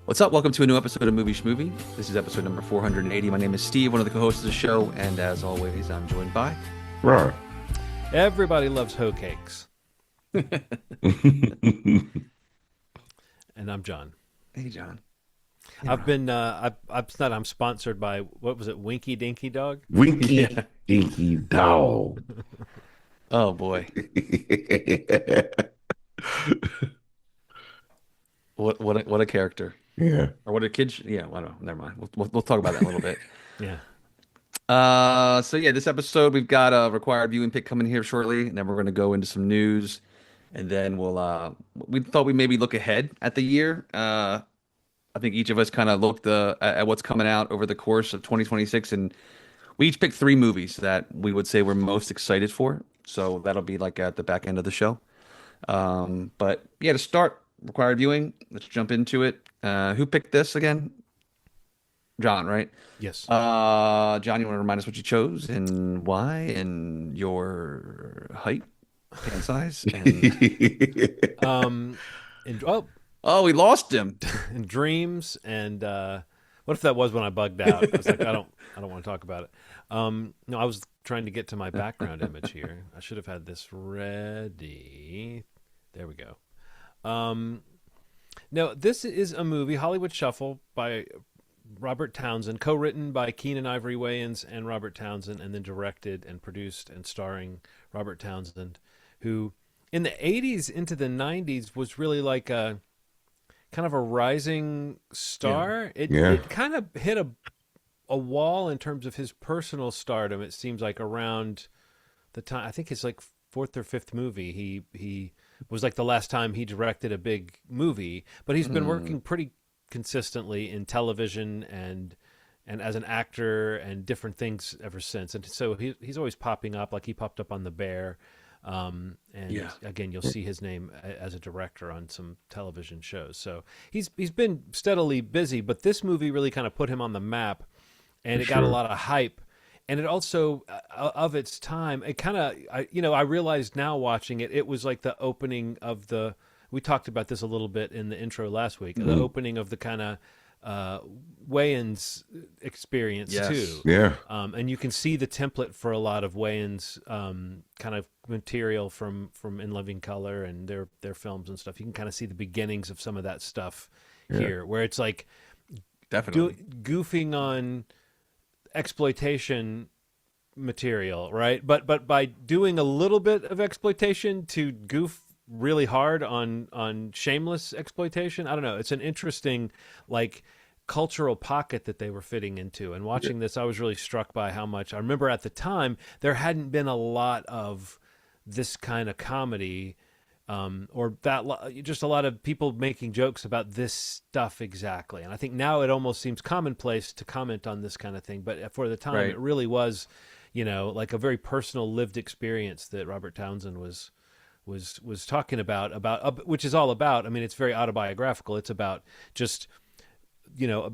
What's up? Welcome to a new episode of Movie Schmovie. This is episode number 480. My name is Steve, one of the co-hosts of the show, and as always, I'm joined by... Right. Everybody loves hoe cakes. And I'm John. Hey, John. I'm sponsored by, what was it, Winky Dinky Dog? Winky Yeah. Dinky Dog. Oh, boy. What a character. Yeah. Or what a kid... Yeah, I don't know. Never mind. We'll talk about that in a little bit. Yeah. This episode, we've got a required viewing pick coming here shortly, and then we're going to go into some news, and then we thought we'd maybe look ahead at the year. I think each of us kind of looked at what's coming out over the course of 2026, and we each picked three movies that we would say we're most excited for. So that'll be like at the back end of the show. But yeah, to start required viewing, let's jump into it. Who picked this again? John, right? Yes. John, you want to remind us what you chose and why, and your height and size, and And oh, we lost him. and dreams and what if that was when I bugged out? I was like, I don't want to talk about it. No, I was trying to get to my background image here. I should have had this ready. There we go. No, this is a movie, Hollywood Shuffle, by Robert Townsend, co-written by Keenan Ivory Wayans and Robert Townsend, and then directed and produced and starring Robert Townsend, who in the 80s into the 90s was really like a kind of a rising star. It kind of hit a wall in terms of his personal stardom. It seems like around the time, I think his like fourth or fifth movie, he was like the last time he directed a big movie, but he's been working pretty consistently in television and as an actor and different things ever since. And so he's always popping up, like he popped up on The Bear. Again, you'll see his name as a director on some television shows. So he's been steadily busy, but this movie really kind of put him on the map, and it got a lot of hype. And it also, of its time, it kind of, I realized now watching it, it was like the opening of we talked about this a little bit in the intro last week, the opening of the kind of Wayans experience too. Yeah. And you can see the template for a lot of Wayans kind of material from In Living Color and their films and stuff. You can kind of see the beginnings of some of that stuff here, where it's like Definitely goofing on exploitation material, right? But by doing a little bit of exploitation to goof really hard on shameless exploitation. I don't know. It's an interesting like cultural pocket that they were fitting into. And watching this, I was really struck by how much I remember at the time there hadn't been a lot of this kind of comedy, just a lot of people making jokes about this stuff exactly. And I think now it almost seems commonplace to comment on this kind of thing, but for the time it really was, like a very personal lived experience that Robert Townsend was talking about which is all about, I mean, it's very autobiographical. It's about just,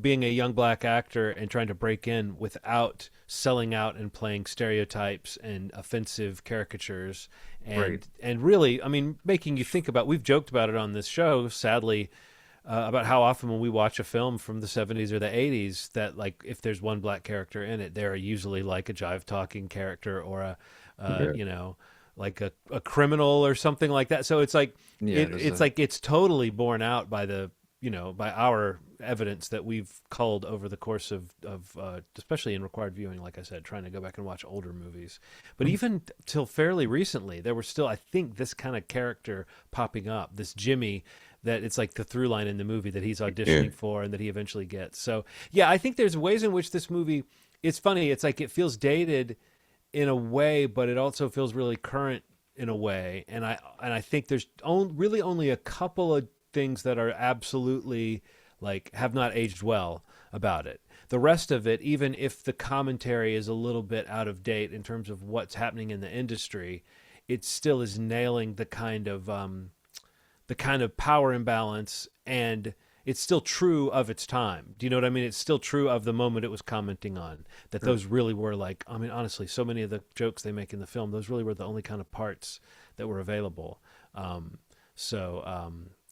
being a young black actor and trying to break in without selling out and playing stereotypes and offensive caricatures and really, I mean, making you think about, we've joked about it on this show, sadly, about how often when we watch a film from the 70s or the 80s that like if there's one black character in it, they're usually like a jive talking character or like a criminal or something like that. So it's like it's totally borne out by by our evidence that we've culled over the course of especially in required viewing, like I said, trying to go back and watch older movies. But even till fairly recently, there were still, I think, this kind of character popping up, this Jimmy, that it's like the through line in the movie that he's auditioning for and that he eventually gets. So yeah, I think there's ways in which this movie, it's funny, it's like it feels dated in a way, but it also feels really current in a way. And I think there's really only a couple of things that are absolutely like have not aged well about it. The rest of it, even if the commentary is a little bit out of date in terms of what's happening in the industry, it still is nailing the kind of power imbalance, and it's still true of its time. Do you know what I mean? It's still true of the moment it was commenting on, that those really were like, I mean, honestly, so many of the jokes they make in the film, those really were the only kind of parts that were available.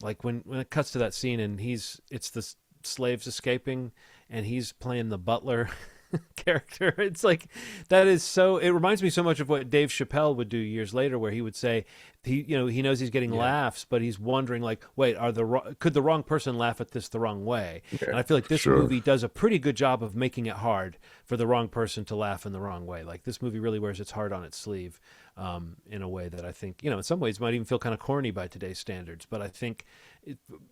Like when it cuts to that scene and it's this slaves escaping, and he's playing the butler character. It's like that is so. It reminds me so much of what Dave Chappelle would do years later, where he would say he knows he's getting laughs, but he's wondering like, wait, could the wrong person laugh at this the wrong way? Yeah, And I feel like this sure. movie does a pretty good job of making it hard for the wrong person to laugh in the wrong way. Like this movie really wears its heart on its sleeve in a way that I think in some ways might even feel kind of corny by today's standards. But I think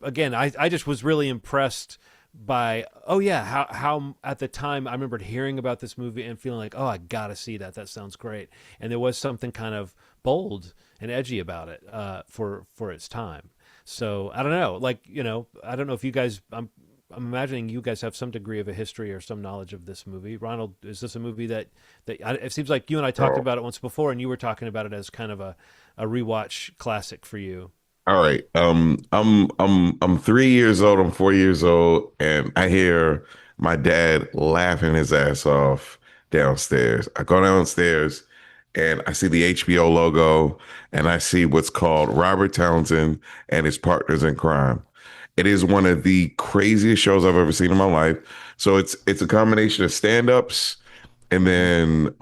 again, I just was really impressed by how at the time I remembered hearing about this movie and feeling like, oh, I gotta see that sounds great. And there was something kind of bold and edgy about it for its time. So I don't know, like I don't know if you guys, I'm imagining you guys have some degree of a history or some knowledge of this movie. Ronald, is this a movie that it seems like you and I talked about it once before, and you were talking about it as kind of a rewatch classic for you? All right. I'm 3 years old. I'm 4 years old, and I hear my dad laughing his ass off downstairs. I go downstairs, and I see the HBO logo, and I see what's called Robert Townsend and His Partners in Crime. It is one of the craziest shows I've ever seen in my life. So it's a combination of stand-ups and then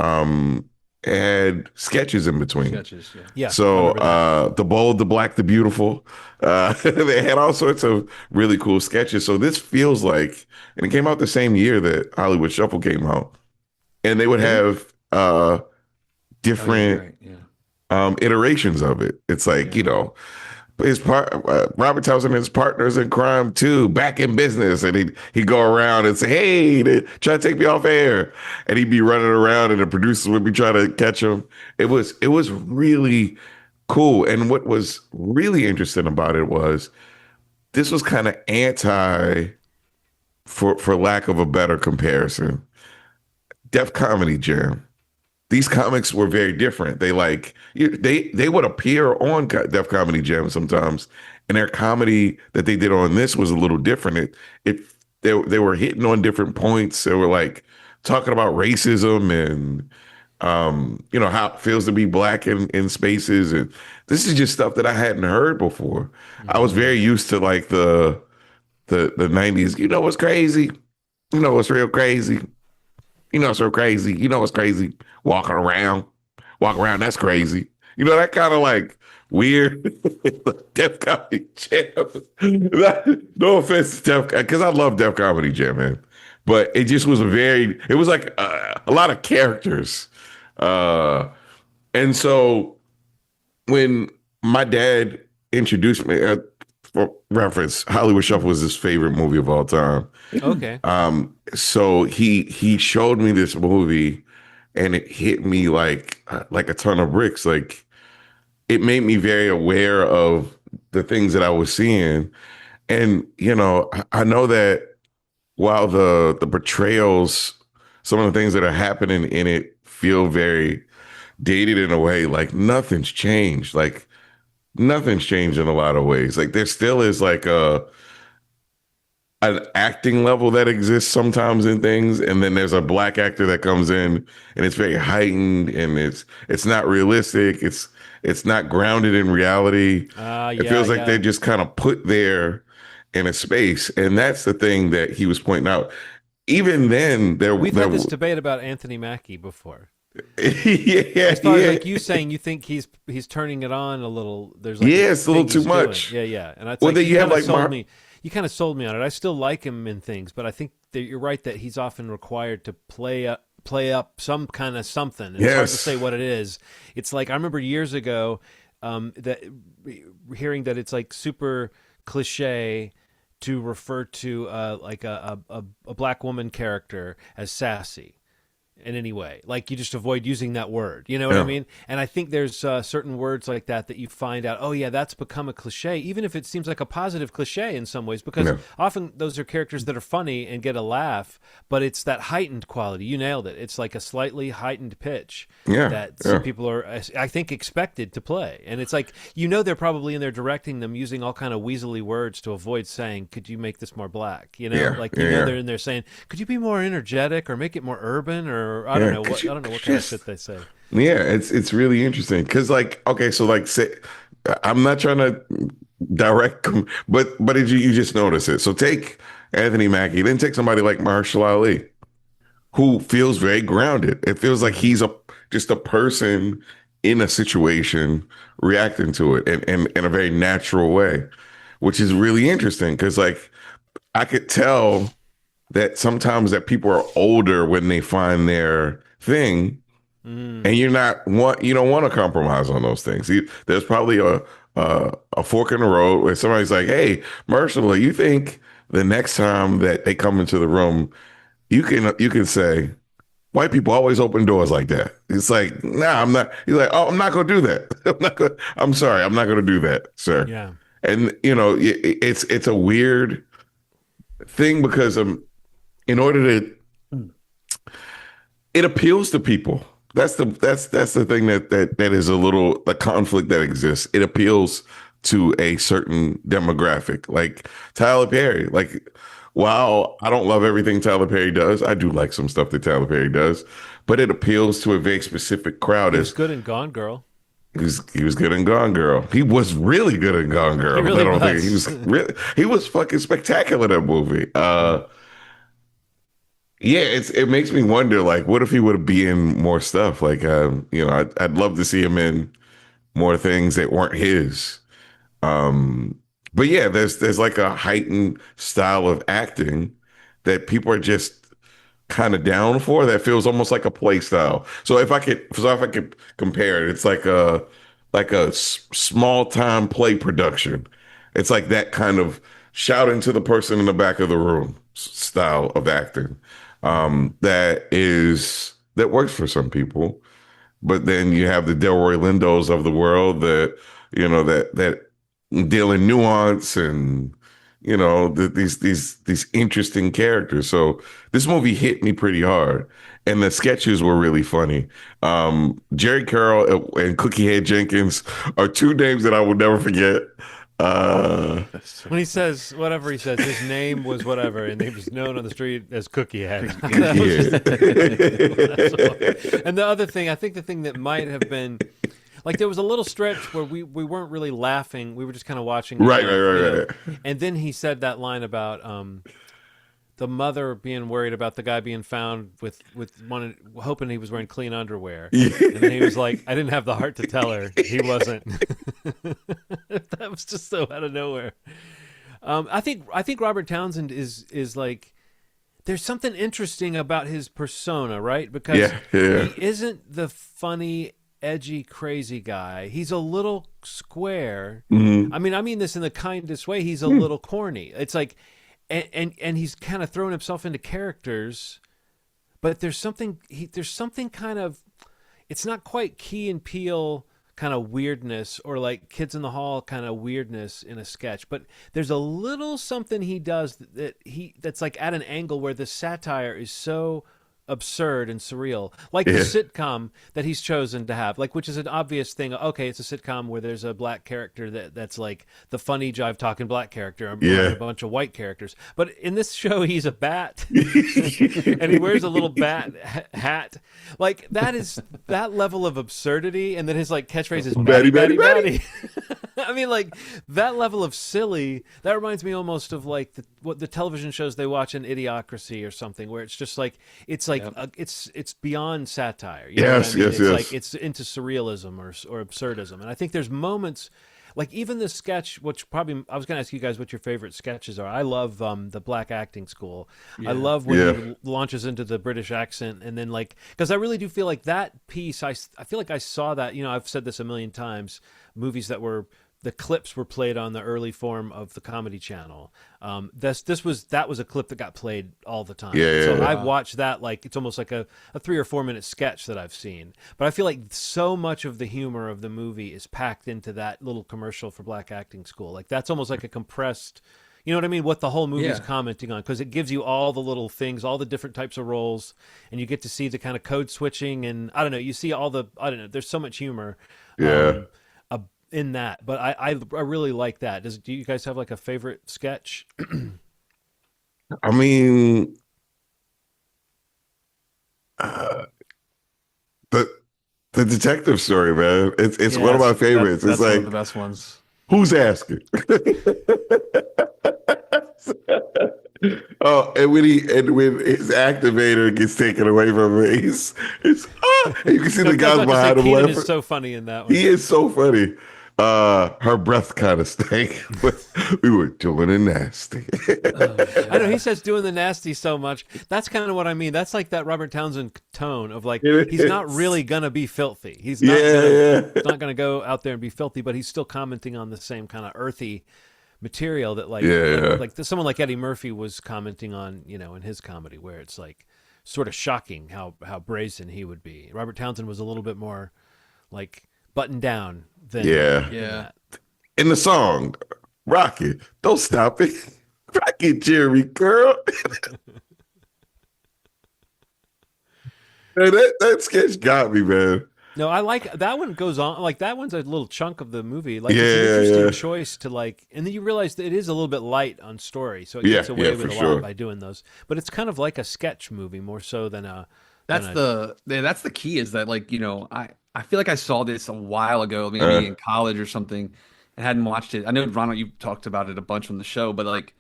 it had sketches in between. Sketches, yeah. Yeah. So the Bold, the Black, the Beautiful. They had all sorts of really cool sketches. So this feels like, and it came out the same year that Hollywood Shuffle came out, and they would have different Right, yeah. iterations of it. It's like, Robert Townsend and His Partners in Crime too, back in business, and he'd go around and say, "Hey, they try to take me off air," and he'd be running around, and the producers would be trying to catch him. It was really cool, and what was really interesting about it was this was kind of anti, for lack of a better comparison, Def Comedy Jam. These comics were very different. They would appear on Def Comedy Jam sometimes, and their comedy that they did on this was a little different. They were hitting on different points. They were like talking about racism and how it feels to be black in spaces, and this is just stuff that I hadn't heard before. I was very used to like the 90s. You know what's crazy? You know what's real crazy? You know, so crazy. You know what's crazy? Walking around. That's crazy. That kind of like weird Def Comedy Jam. No offense to Def, because I love Def Comedy Jam, man. But it just was it was like a lot of characters. And so when my dad introduced me, for reference, Hollywood Shuffle was his favorite movie of all time. Okay. So he showed me this movie, and it hit me like a ton of bricks. Like it made me very aware of the things that I was seeing, and I know that while the portrayals, some of the things that are happening in it feel very dated in a way, like nothing's changed. Like nothing's changed in a lot of ways. Like there still is like an acting level that exists sometimes in things, and then there's a black actor that comes in and it's very heightened, and it's not realistic. It's not grounded in reality. It feels like they're just kind of put there in a space, and that's the thing that he was pointing out. Even then, we've had this debate about Anthony Mackie before. Yeah, as far as like you saying, you think he's turning it on a little. There's like it's a little too much. Yeah. And it's well, like, then you have like you kind of sold me on it. I still like him in things, but I think that you're right that he's often required to play up some kind of something. And It's hard to say what it is. It's like I remember years ago that hearing that it's like super cliche to refer to like a black woman character as sassy in any way. Like you just avoid using that word. You know what I mean? And I think there's certain words like that you find out, oh yeah, that's become a cliche, even if it seems like a positive cliche in some ways, because often those are characters that are funny and get a laugh, but it's that heightened quality. You nailed it. It's like a slightly heightened pitch that some people are, I think, expected to play. And it's like, they're probably in there directing them using all kind of weaselly words to avoid saying, could you make this more black? They're in there saying, could you be more energetic or make it more urban, or I don't know what kind of shit they say. Yeah, it's really interesting because say I'm not trying to direct, but you just notice it. So take Anthony Mackie. Then take somebody like Marshall Ali, who feels very grounded. It feels like he's just a person in a situation reacting to it in a very natural way, which is really interesting because like I could tell that sometimes that people are older when they find their thing, and you don't want to compromise on those things. There's probably a fork in the road where somebody's like, "Hey, Marshall, you think the next time that they come into the room, you can say." White people always open doors like that. It's like, nah, I'm not. He's like, oh, I'm not gonna do that. I'm sorry, I'm not gonna do that, sir. Yeah. And it's a weird thing because in order to, it appeals to people. That's the thing that is a little the conflict that exists. It appeals to a certain demographic, like Tyler Perry. Like, while I don't love everything Tyler Perry does, I do like some stuff that Tyler Perry does, but it appeals to a very specific crowd. He was good in Gone Girl. He was good in Gone Girl. He was really good in Gone Girl. He really I don't think was. he was fucking spectacular in that movie. Yeah, it makes me wonder, like, what if he would be in more stuff? Like, I'd love to see him in more things that weren't his. But yeah, there's like a heightened style of acting that people are just kind of down for that feels almost like a play style. So if I could compare it, it's like a small time play production. It's like that kind of shouting to the person in the back of the room style of acting. That works for some people. But then you have the Delroy Lindos of the world that deal in nuance and these interesting characters. So this movie hit me pretty hard, and the sketches were really funny. Jerry Carroll and Cookie Head Jenkins are two names that I will never forget. When he says whatever he says, his name was whatever, and he was known on the street as Cookie Head. And the other thing, I think the thing that might have been like there was a little stretch where we weren't really laughing. We were just kind of watching. Right. And then he said that line about the mother being worried about the guy being found with hoping he was wearing clean underwear. Yeah. And then he was like, I didn't have the heart to tell her he wasn't. That was just so out of nowhere. I think Robert Townsend is like, there's something interesting about his persona, right? Because he isn't the funny, edgy, crazy guy. He's a little square. Mm-hmm. I mean this in the kindest way. He's a little corny. It's like, and he's kind of thrown himself into characters, but there's something kind of, it's not quite Key and Peele kind of weirdness or like Kids in the Hall kind of weirdness in a sketch, but there's a little something he does that's like at an angle where the satire is so absurd and surreal, like the sitcom that he's chosen to have, like, which is an obvious thing. Okay, it's a sitcom where there's a black character that's like the funny jive talking black character, a bunch of white characters. But in this show, he's a bat, and he wears a little bat hat. Like that level of absurdity, and then his like catchphrase is "batty, batty, batty." I mean, like that level of silly. That reminds me almost of like what the television shows they watch in Idiocracy or something, where it's just like it's beyond satire. You know what I mean? It's like it's into surrealism or absurdism, and I think there's moments like even the sketch, which probably I was going to ask you guys what your favorite sketches are. I love the Black Acting School. I love when he launches into the British accent, and then like because I really do feel like that piece. I feel like I saw that. You know, I've said this a million times. Movies that were. The clips were played on the early form of the Comedy Channel. That was a clip that got played all the time. So I've watched that like it's almost like a 3 or 4 minute sketch that I've seen. But I feel like so much of the humor of the movie is packed into that little commercial for Black Acting School. Like that's almost like a compressed, you know what I mean? What the whole movie is commenting on, because it gives you all the little things, all the different types of roles, and you get to see the kind of code switching, and I don't know, you see all the there's so much humor. In that, but I really like that. Do you guys have like a favorite sketch? I mean, the detective story, man. It's one of my favorites. That's it's like one of the best ones. Who's asking? Oh, and when his activator gets taken away from him, it's and you can see No, the I was guys about to say behind him Keenan is laughing. so funny in that one. He is so funny. Her breath kind of stank, but we were doing it nasty. Oh I know he God. says doing the nasty so much. That's kind of what I mean. That's like that Robert Townsend tone of like It he's not is. really gonna be filthy. He's not Yeah, gonna yeah. not gonna go out there and be filthy, but he's still commenting on the same kind of earthy material that Yeah. someone like Eddie Murphy was commenting on, in his comedy, where it's like sort of shocking how brazen he would be. Robert Townsend was a little bit more like buttoned down Yeah. than Yeah. that. In the song, Rocky, don't stop it. Rocky Jerry girl. Man, that sketch got me, man. No, I like that one goes on like that one's a little chunk of the movie. Like it's an Yeah, interesting yeah. choice to like and then you realize that it is a little bit light on story, so it Yeah, gets yeah, away for with a lot sure. by doing those. But it's kind of like a sketch movie more so than a than That's a the key is that like, I feel like I saw this a while ago, Uh, maybe in college or something, and hadn't watched it. I know Ronald, you talked about it a bunch on the show, but like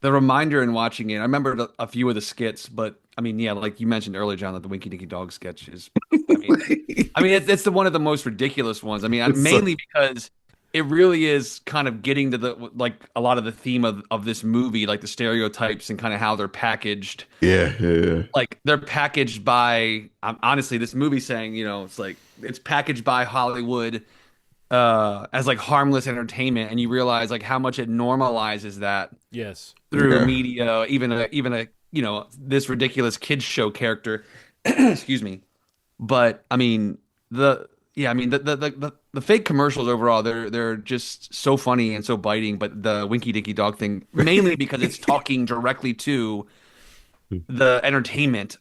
the reminder in watching it, I remember a few of the skits, but I mean, yeah, like you mentioned earlier, John, that the Winky Dinky Dog sketch is, I mean, it's the one of the most ridiculous ones. I mean, it's so, mainly because it really is kind of getting to the like a lot of the theme of this movie, like the stereotypes and kind of how they're packaged. yeah, yeah, Like they're packaged by, honestly, this movie saying, it's like it's packaged by Hollywood as like harmless entertainment, and you realize like how much it normalizes that yes. through yeah, media, even a this ridiculous kids show character. Excuse me. But I mean the yeah, I mean the fake commercials overall, they're just so funny and so biting. But the Winky Dinky Dog thing, mainly because it's talking directly to the entertainment,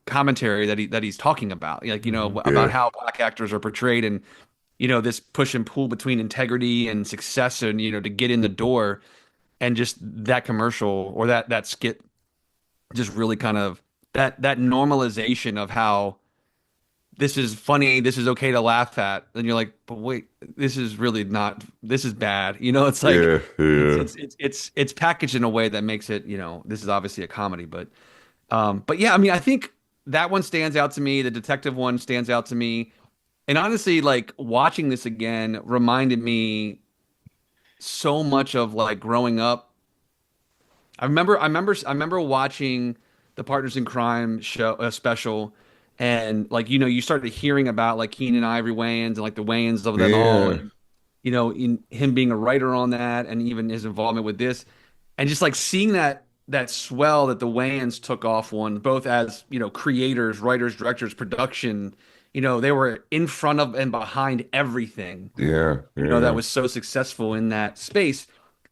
commentary that he's talking about, like about yeah, how black actors are portrayed, and this push and pull between integrity and success, and to get in the door, and just that commercial or that skit just really kind of that normalization of how this is funny, this is okay to laugh at, and you're like, but wait, this is really not, this is bad. It's like yeah, it's yeah. it's it's it's packaged in a way that makes it, this is obviously a comedy, but yeah, I mean, I think that one stands out to me. The detective one stands out to me. And honestly, like watching this again reminded me so much of like growing up. I remember watching the Partners in Crime show special, and like you started hearing about like Keenan Ivory Wayans and like the Wayans of them all, Yeah. and in him being a writer on that, and even his involvement with this, and just like seeing that swell that the Wayans took off on, both as creators, writers, directors, production. They were in front of and behind everything Yeah, that yeah, was so successful in that space.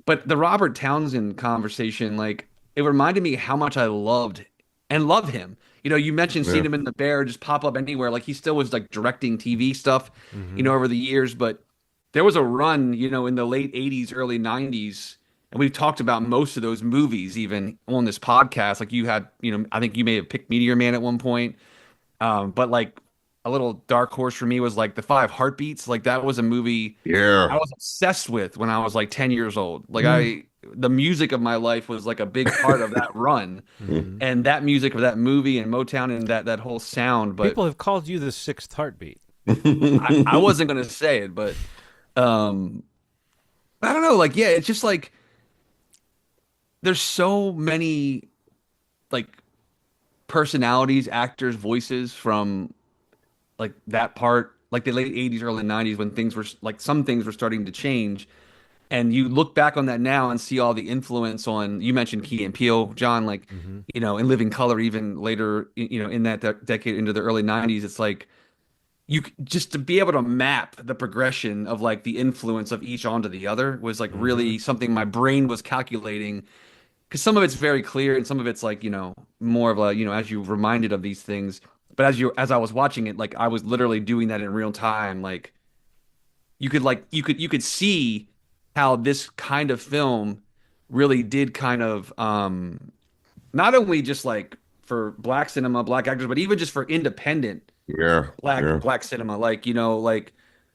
But the Robert Townsend conversation, like, it reminded me how much I loved and love him. You mentioned yeah, seeing him in The Bear just pop up anywhere. Like, he still was like directing TV stuff, Hmm. over the years. But there was a run, in the late 80s, early 90s. And we've talked about most of those movies even on this podcast. Like, you had, I think you may have picked Meteor Man at one point. But like a little dark horse for me was like the Five Heartbeats. Like that was a movie I yeah. was obsessed with when I was like 10 years old. Like the music of my life was like a big part of that run, Hmm. and that music of that movie and Motown and that whole sound. But People have called you the sixth heartbeat. I wasn't gonna say it, but um, I don't know. Like, yeah, it's just like there's so many like personalities, actors, voices from like that part, like the late 80s, early 90s, when things were like some things were starting to change. And you look back on that now and see all the influence on, you mentioned Key and Peele, John, like, Hmm. in Living Color, even later, in that decade into the early 90s, it's like just to be able to map the progression of like the influence of each onto the other was like Hmm. really something my brain was calculating, because some of it's very clear and some of it's like more of a as you reminded of these things, but as I was watching it, like I was literally doing that in real time. Like you could see how this kind of film really did kind of not only just like for black cinema, black actors, but even just for independent Yeah, black yeah, black cinema, like like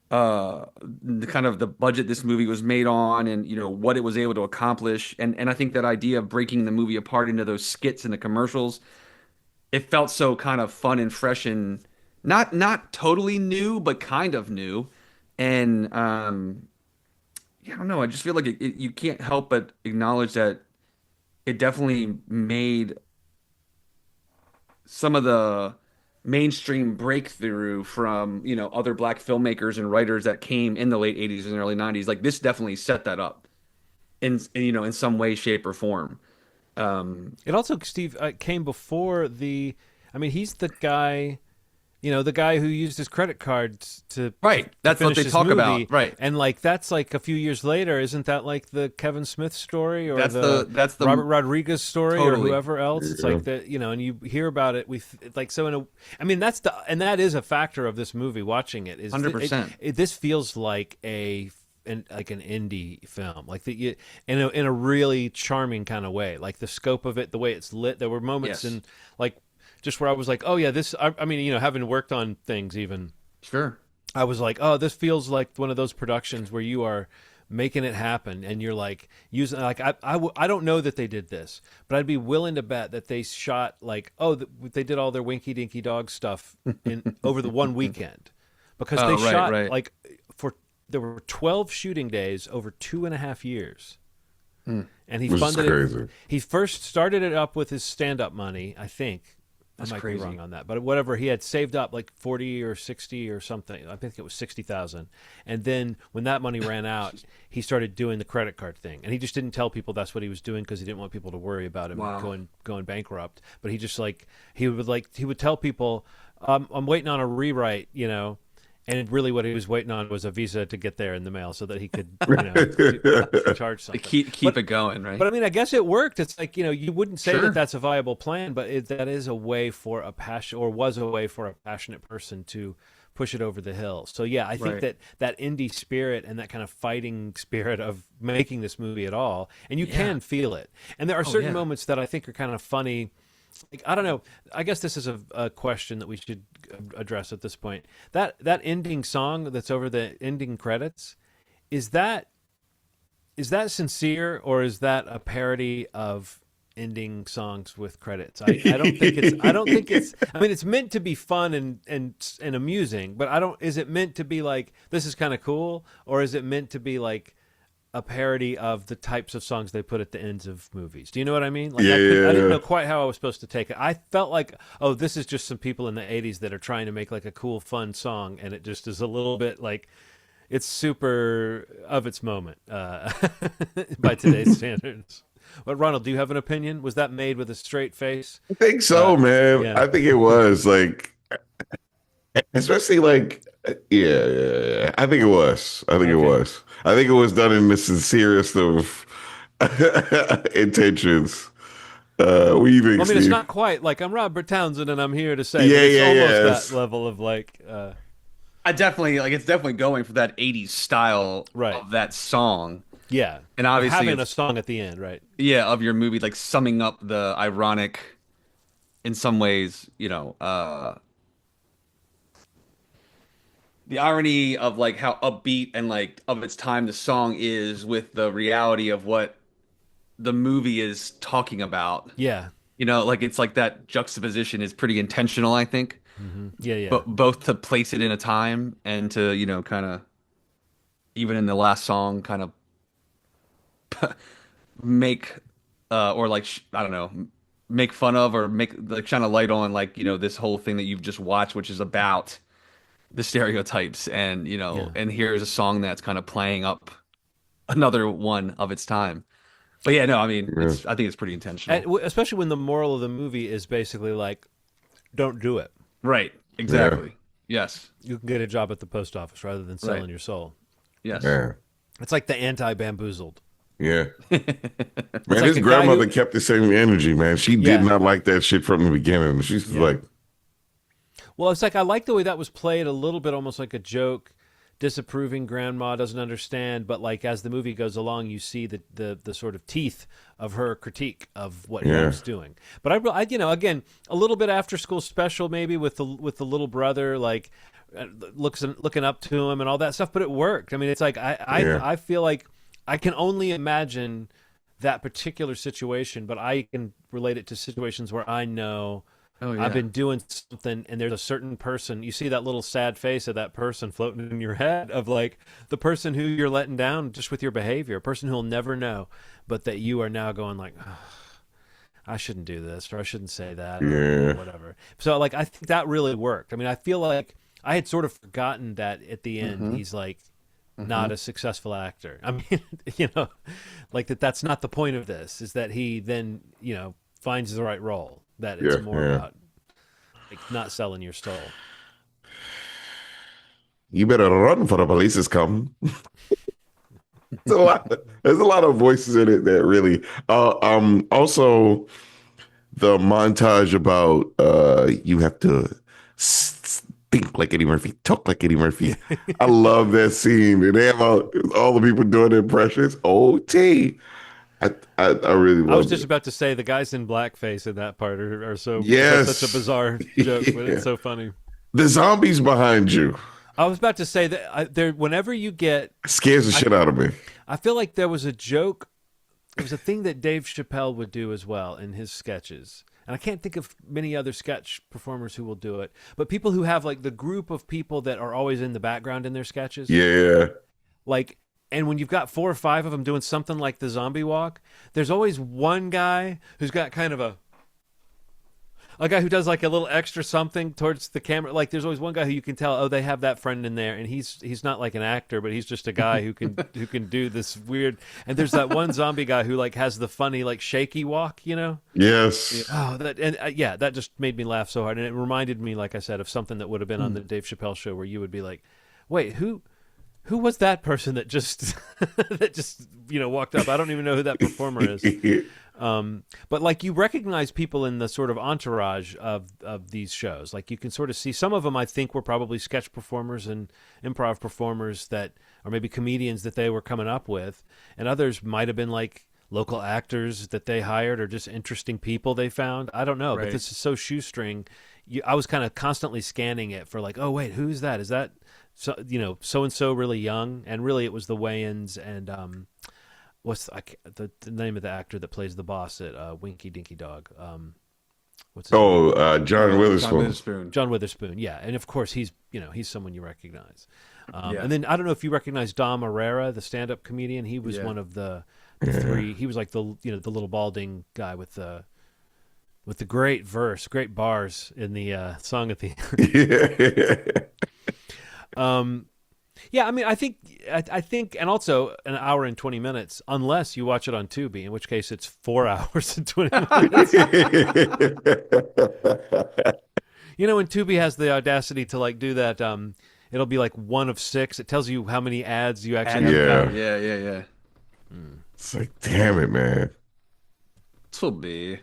the kind of the budget this movie was made on, and what it was able to accomplish, and I think that idea of breaking the movie apart into those skits and the commercials, it felt so kind of fun and fresh, and not totally new, but kind of new. And yeah, I don't know. I just feel like you can't help but acknowledge that it definitely made some of the mainstream breakthrough from, other black filmmakers and writers that came in the late 80s and early 90s. Like this definitely set that up in some way, shape, or form. It also, Steve, came before the. I mean, he's the guy. The guy who used his credit cards to Right. That's what finish they his talk movie. about. Right. And like that's like a few years later, isn't that like the Kevin Smith story or That's the Robert Rodriguez story or totally. whoever else? It's like that, and you hear about it. Like so I mean that is a factor of this movie. Watching it is 100%. This feels like an indie film, like in a really charming kind of way. Like the scope of it, the way it's lit. There were moments Yes. in like just where I was like, oh yeah, this. I mean, having worked on things, even Sure. I was like, oh, this feels like one of those productions where you are making it happen, and you're like using like I don't know that they did this, but I'd be willing to bet that they shot like they did all their Winky Dinky Dog stuff in over the one weekend because they shot like there were 12 shooting days over 2.5 years. And he funded it. He first started it up with his stand-up money, I think. That's I might crazy. be wrong on that, but whatever, he had saved up like 40 or 60 or something. I think it was 60,000. And then when that money ran out, he started doing the credit card thing. And he just didn't tell people that's what he was doing because he didn't want people to worry about him going bankrupt. But he just he would tell people, I'm waiting on a rewrite, and really what he was waiting on was a visa to get there in the mail so that he could, charge something. Keep it going, right? But I mean, I guess it worked. It's like, you wouldn't say Sure. that that's a viable plan, but that is a way for a passion, or was a way for a passionate person to push it over the hill. So yeah, I think Right. that indie spirit and that kind of fighting spirit of making this movie at all, and you can feel it. And there are certain moments that I think are kind of funny. Like, I don't know. I guess this is a question that we should address at this point. That ending song that's over the ending credits, is that sincere, or is that a parody of ending songs with credits? I don't think it's. I mean, it's meant to be fun and amusing, but I don't. Is it meant to be like, this is kind of cool, or is it meant to be like a parody of the types of songs they put at the ends of movies? Do you know what I mean? Like, I didn't know quite how I was supposed to take it. I felt like, oh, this is just some people in the 80s that are trying to make like a cool, fun song, and it just is a little bit like, it's super of its moment by today's standards. But Ronald, do you have an opinion? Was that made with a straight face? I think so, man. Yeah. I think it was like, especially like, yeah. I think it was. I think it was. I think it was done in the sincerest of intentions. We even. Well, I mean, it's not quite like, I'm Robert Townsend and I'm here to say. Yeah, it's almost that level of like. I definitely it's definitely going for that 80s style of that song. Yeah. And obviously having a song at the end, right? Yeah, of your movie, like summing up the ironic, in some ways, the irony of like how upbeat and like of its time the song is with the reality of what the movie is talking about. Yeah. Like it's like that juxtaposition is pretty intentional, I think. Mm-hmm. Yeah. But both to place it in a time and to, kind of, even in the last song, kind of make or like I don't know, make fun of or make like shine a light on like this whole thing that you've just watched, which is about the stereotypes, and and here's a song that's kind of playing up another one of its time. But yeah, no, I mean, I think it's pretty intentional, and especially when the moral of the movie is basically like, don't do it. Right? Exactly. Yes. You can get a job at the post office rather than selling your soul. Yes. Yeah. It's like the anti-bamboozled. Yeah. Man, like his a guy grandmother who- kept the same energy, man. She did not like that shit from the beginning. She's like, Well, it's like, I like the way that was played a little bit, almost like a joke. Disapproving grandma doesn't understand, but like as the movie goes along, you see the sort of teeth of her critique of what he was doing. But I again, a little bit after school special maybe with the little brother, like looking up to him and all that stuff. But it worked. I mean, it's like Yeah. I feel like I can only imagine that particular situation, but I can relate it to situations where I know Oh I've yeah. been doing something and there's a certain person, you see that little sad face of that person floating in your head of like the person who you're letting down just with your behavior, a person who'll never know, but that you are now going like, oh, I shouldn't do this or I shouldn't say that or Yeah. whatever. So like I think that really worked. I mean, I feel like I had sort of forgotten that at the end Mm-hmm. he's like Mm-hmm. not a successful actor. I mean, you know, like that's not the point of this, is that he then, finds the right role, that it's Yeah. more Yeah. about like not selling your soul. You better run for the police is coming. There's a lot of voices in it that really also the montage about you have to think like Eddie Murphy, talk like Eddie Murphy. I love that scene. And they have all the people doing their impressions. OT. I really I was loved just it. about to say the guys in blackface in that part are so, that's such a Yes. bizarre joke, but it's Yeah. so funny. The zombies behind you I was about to say that there, whenever you get, scares the I, shit out of me. I feel like there was a joke. It was a thing that Dave Chappelle would do as well in his sketches. And I can't think of many other sketch performers who will do it, but people who have like the group of people that are always in the background in their sketches. Yeah. Like, and when you've got 4 or 5 of them doing something like the zombie walk, there's always one guy who's got kind of a guy who does like a little extra something towards the camera. Like there's always one guy who you can tell, oh, they have that friend in there, and he's not like an actor, but he's just a guy who can do this weird. And there's that one zombie guy who like has the funny like shaky walk, you know? Yes. Oh, that and yeah, that just made me laugh so hard, and it reminded me, like I said, of something that would have been on the Dave Chappelle show, where you would be like, wait, who was that person that just that just walked up? I don't even know who that performer is. But like you recognize people in the sort of entourage of these shows. Like you can sort of see some of them. I think were probably sketch performers and improv performers that, or maybe comedians that they were coming up with, and others might have been like local actors that they hired or just interesting people they found. I don't know, but Right. this is so shoestring. I was kind of constantly scanning it for like, oh wait, who's that? Is that so and so really young? And really, it was the Wayans and what's the name of the actor that plays the boss at Winky Dinky Dog? What's his name? Oh, John John Witherspoon. Witherspoon. John Witherspoon. Yeah, and of course he's someone you recognize. Yeah. And then I don't know if you recognize Dom Herrera, the stand-up comedian. He was Yeah. one of the three. He was like the the little balding guy with the great verse, great bars in the song at the Yeah. Yeah, I mean, I think, and also an hour and 20 minutes, unless you watch it on Tubi, in which case it's 4 hours and 20 minutes. And Tubi has the audacity to like do that. It'll be like 1 of 6. It tells you how many ads you actually have. Yeah. Yeah. It's like, damn it, man. This will be.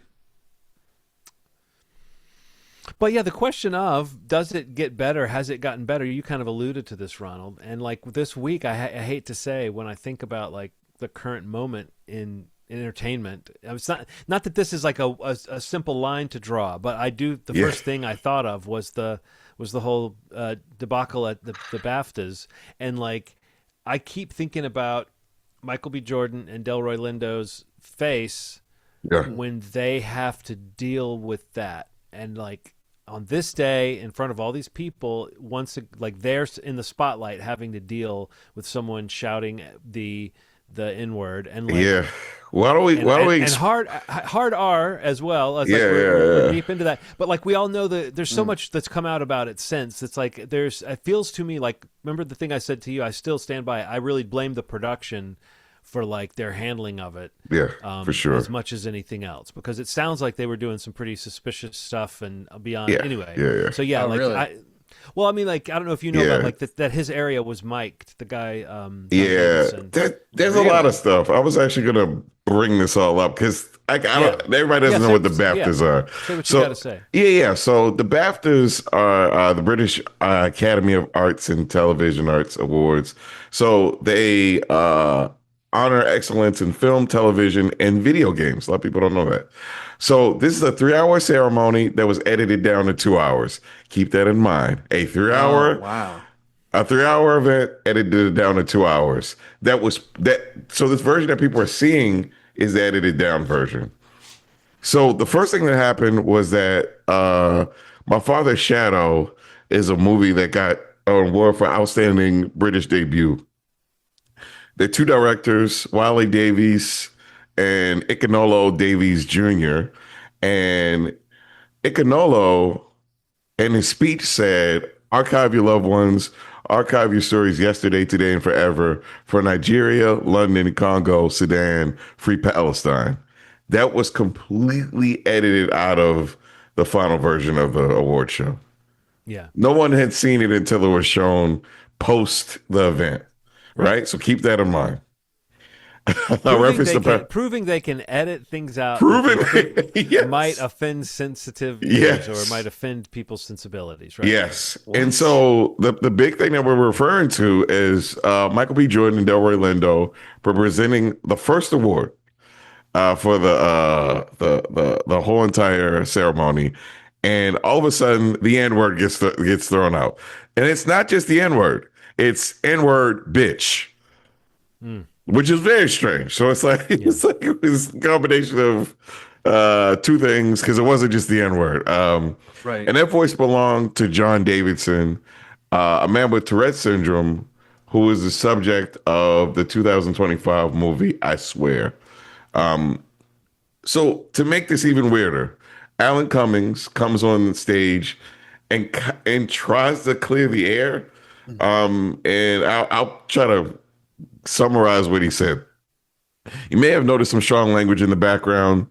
But yeah, the question of does it get better? Has it gotten better? You kind of alluded to this, Ronald. And like this week, I hate to say, when I think about like the current moment in entertainment, it's not that this is like a simple line to draw, but I do. The Yeah. first thing I thought of was the whole debacle at the BAFTAs, and like I keep thinking about Michael B. Jordan and Delroy Lindo's face Yeah. when they have to deal with that, and like on this day in front of all these people, like they're in the spotlight having to deal with someone shouting the N-word, and like Yeah. Why don't we, and hard R as well, as like Yeah, we're yeah. deep into that. But like we all know that there's so much that's come out about it since. It's like it feels to me like, remember the thing I said to you, I still stand by it. I really blame the production for like their handling of it, Yeah, for sure. as much as anything else, because it sounds like they were doing some pretty suspicious stuff and beyond. Yeah, Anyway, yeah. so yeah, Oh, like really? well, I mean, like I don't know if you know Yeah. about like that his area was mic'd. The guy, Tom Yeah. Davidson. There's a lot of stuff. I was actually going to bring this all up because I don't, everybody doesn't know what the BAFTAs are. Say what you got to say. Yeah. So the BAFTAs are the British Academy of Arts and Television Arts Awards. So they honor excellence in film, television, and video games. A lot of people don't know that. So this is a 3-hour ceremony that was edited down to 2 hours. Keep that in mind. Oh, wow. A 3-hour event edited down to 2 hours. That was that. So this version that people are seeing is the edited down version. So the first thing that happened was that My Father's Shadow is a movie that got an award for outstanding British debut. The two directors, Wiley Davies and Ikenolo Davies Jr. And Ikenolo, in his speech, said, "Archive your loved ones, archive your stories yesterday, today, and forever for Nigeria, London, Congo, Sudan, Free Palestine." That was completely edited out of the final version of the award show. Yeah. No one had seen it until it was shown post the event, right? So keep that in mind. Proving they can edit things out Proving, that might offend sensitive ears or might offend people's sensibilities, right? Yes. What? And so the big thing that we're referring to is Michael B. Jordan and Delroy Lindo for presenting the first award for the whole entire ceremony, and all of a sudden the N-word gets thrown out, and it's not just the N-word; it's N-word bitch, which is very strange. So it's like it was a combination of two things, because it wasn't just the N-word. Right, and that voice belonged to John Davidson, a man with Tourette syndrome, who is the subject of the 2025 movie I Swear. So to make this even weirder, Alan Cummings comes on stage and tries to clear the air. And I'll try to summarize what he said. You may have noticed some strong language in the background.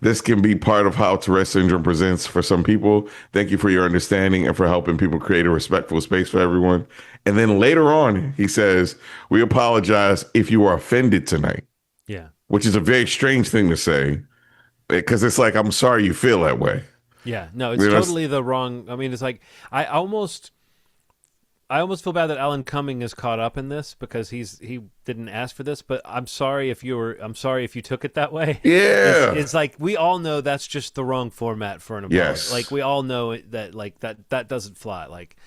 This can be part of how Tourette syndrome presents for some people. Thank you for your understanding and for helping people create a respectful space for everyone. And then later on, he says, "We apologize if you are offended tonight." Yeah. Which is a very strange thing to say, because it's like, I'm sorry you feel that way. Yeah, no, it's totally the wrong. I mean, it's like I almost feel bad that Alan Cumming is caught up in this, because he didn't ask for this. But I'm sorry if you took it that way. Yeah, it's like we all know that's just the wrong format for an apology. Yes, like we all know that like that doesn't fly. Like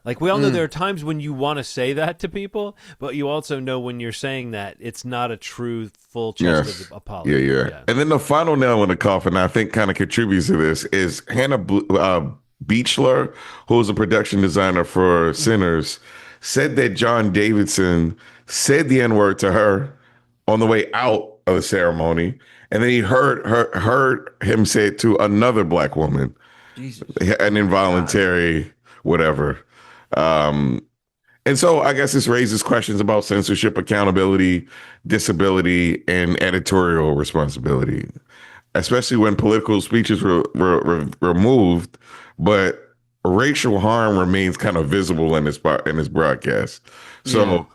like we all know there are times when you want to say that to people, but you also know when you're saying that it's not a true full chest of apology. Yeah. And then the final nail in the coffin, I think, kind of contributes to this is Hannah Beachler, who's a production designer for Sinners, said that John Davidson said the N-word to her on the way out of the ceremony, and then he heard him say it to another black woman. Jesus. An involuntary whatever. And so I guess this raises questions about censorship, accountability, disability, and editorial responsibility, especially when political speeches were removed, but racial harm remains kind of visible in this broadcast. So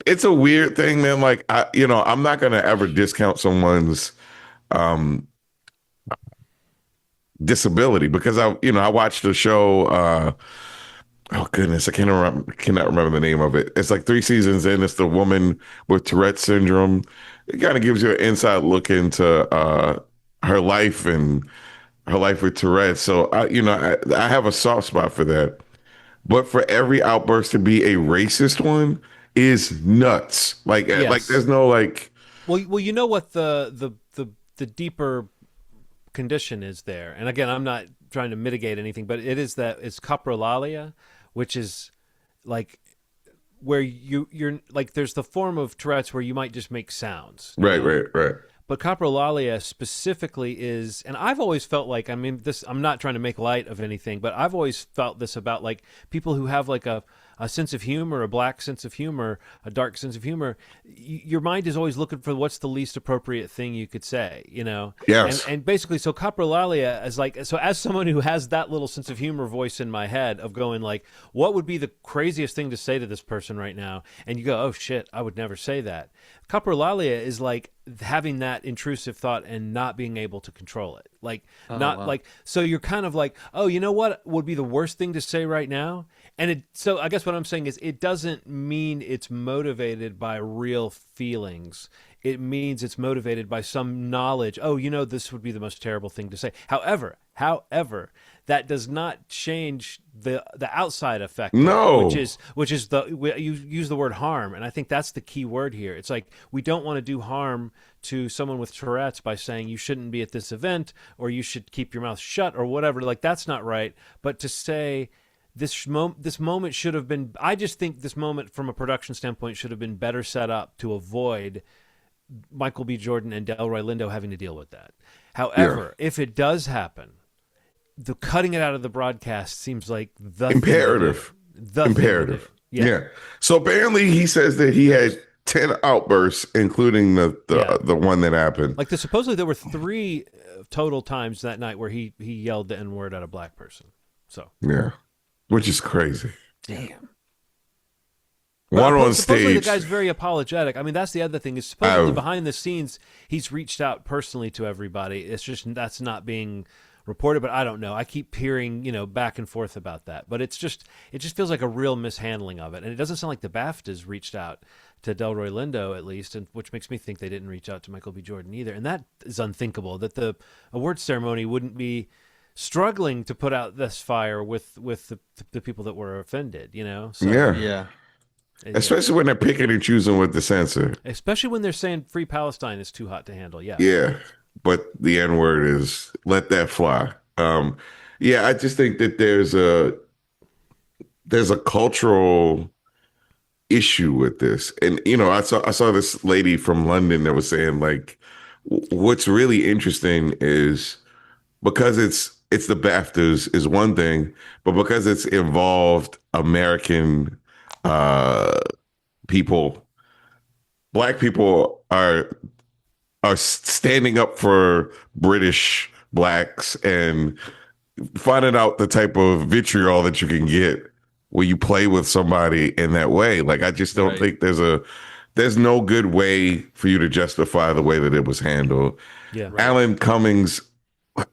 it's a weird thing, man. Like, I'm not going to ever discount someone's disability, because I watched the show. Oh goodness, cannot remember the name of it. It's like 3 seasons in. It's the woman with Tourette syndrome. It kind of gives you an inside look into her life and her life with Tourette. So I have a soft spot for that. But for every outburst to be a racist one is nuts. Like there's no like. Well, you know what the deeper condition is there, and again, I'm not trying to mitigate anything, but it's coprolalia, which is like where you're like, there's the form of Tourette's where you might just make sounds. Right. But coprolalia specifically is, and I've always felt like, I mean, I'm not trying to make light of anything, but I've always felt this about like people who have like a sense of humor, a black sense of humor, a dark sense of humor. Your mind is always looking for what's the least appropriate thing you could say, Yes. And basically, so coprolalia is like, so as someone who has that little sense of humor voice in my head of going like, what would be the craziest thing to say to this person right now? And you go, oh shit, I would never say that. Coprolalia is like having that intrusive thought and not being able to control it. Like Oh, not wow. like so you're kind of like, oh, you know what would be the worst thing to say right now? And so I guess what I'm saying is it doesn't mean it's motivated by real feelings. It means it's motivated by some knowledge. Oh, this would be the most terrible thing to say. However, that does not change the outside effect of it, No, which is you use the word harm, and I think that's the key word here. It's like we don't want to do harm to someone with Tourette's by saying you shouldn't be at this event or you should keep your mouth shut or whatever. Like that's not right. But to say this moment should have been, I just think this moment from a production standpoint should have been better set up to avoid Michael B. Jordan and Delroy Lindo having to deal with that. yeah, However, if it does happen, the cutting it out of the broadcast seems like the thing to do. imperative, The thing to do. imperative. Yeah. Yeah. So apparently, he says that he had 10 outbursts, including Yeah. the one that happened. Like supposedly there were 3 total times that night where he yelled the N-word at a black person. So Yeah, which is crazy. Damn. One on supposedly the stage. guy's very apologetic. I mean, that's the other thing is supposedly Oh, behind the scenes he's reached out personally to everybody. It's just that's not being reported, but I don't know. I keep hearing back and forth about that, but it just feels like a real mishandling of it, and it doesn't sound like the BAFTAs reached out to Delroy Lindo at least, and which makes me think they didn't reach out to Michael B. Jordan either, and that is unthinkable that the awards ceremony wouldn't be struggling to put out this fire with the people that were offended. So yeah. Yeah. yeah. Especially when they're picking and choosing with the censor. Especially when they're saying Free Palestine is too hot to handle. Yeah. Yeah. But the N word is let that fly. Yeah, I just think that there's a cultural issue with this. And I saw this lady from London that was saying like what's really interesting is because it's the BAFTAs is one thing, but because it's involved American uh people, black people are standing up for British blacks and finding out the type of vitriol that you can get when you play with somebody in that way. Like I just don't Right. think there's no good way for you to justify the way that it was handled. Yeah. Alan Cummings,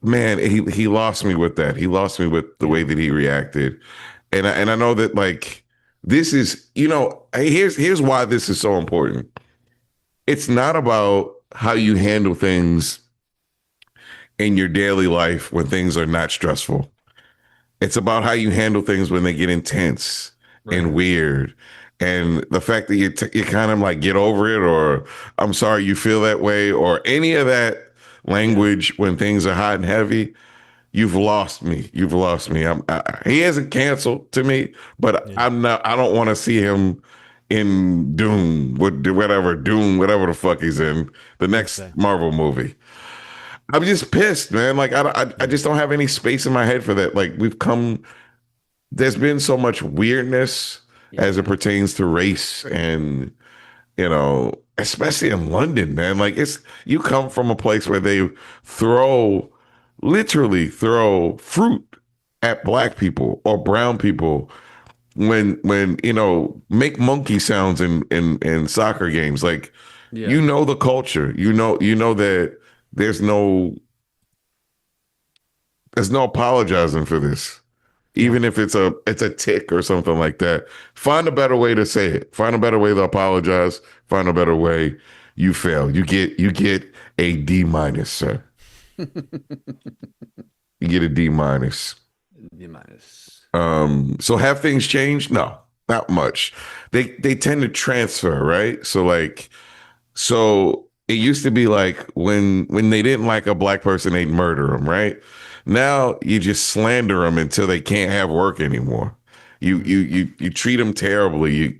man, he lost me with that. He lost me with the way that he reacted. And I know that like this is, here's why this is so important. It's not about how you handle things in your daily life when things are not stressful. It's about how you handle things when they get intense and Right. weird. And the fact that you kind of like get over it, or I'm sorry you feel that way, or any of that language when things are hot and heavy, you've lost me. You've lost me. He hasn't canceled to me, but Yeah. I'm not. I don't want to see him in Doom, whatever the fuck he's in, the next Okay. Marvel movie. I'm just pissed, man. Like I just don't have any space in my head for that. Like there's been so much weirdness as it pertains to race and especially in London, man. Like you come from a place where they literally throw fruit at black people or brown people when make monkey sounds in soccer games. Like Yeah. the culture. That there's no apologizing for this. Even if it's a tick or something like that. Find a better way to say it. Find a better way to apologize. Find a better way. You fail. You get a D minus, sir. You get a D minus. D minus. So have things changed? No, not much. They tend to transfer, right? So it used to be like when they didn't like a black person, they'd murder them, right? Now you just slander them until they can't have work anymore. You treat them terribly.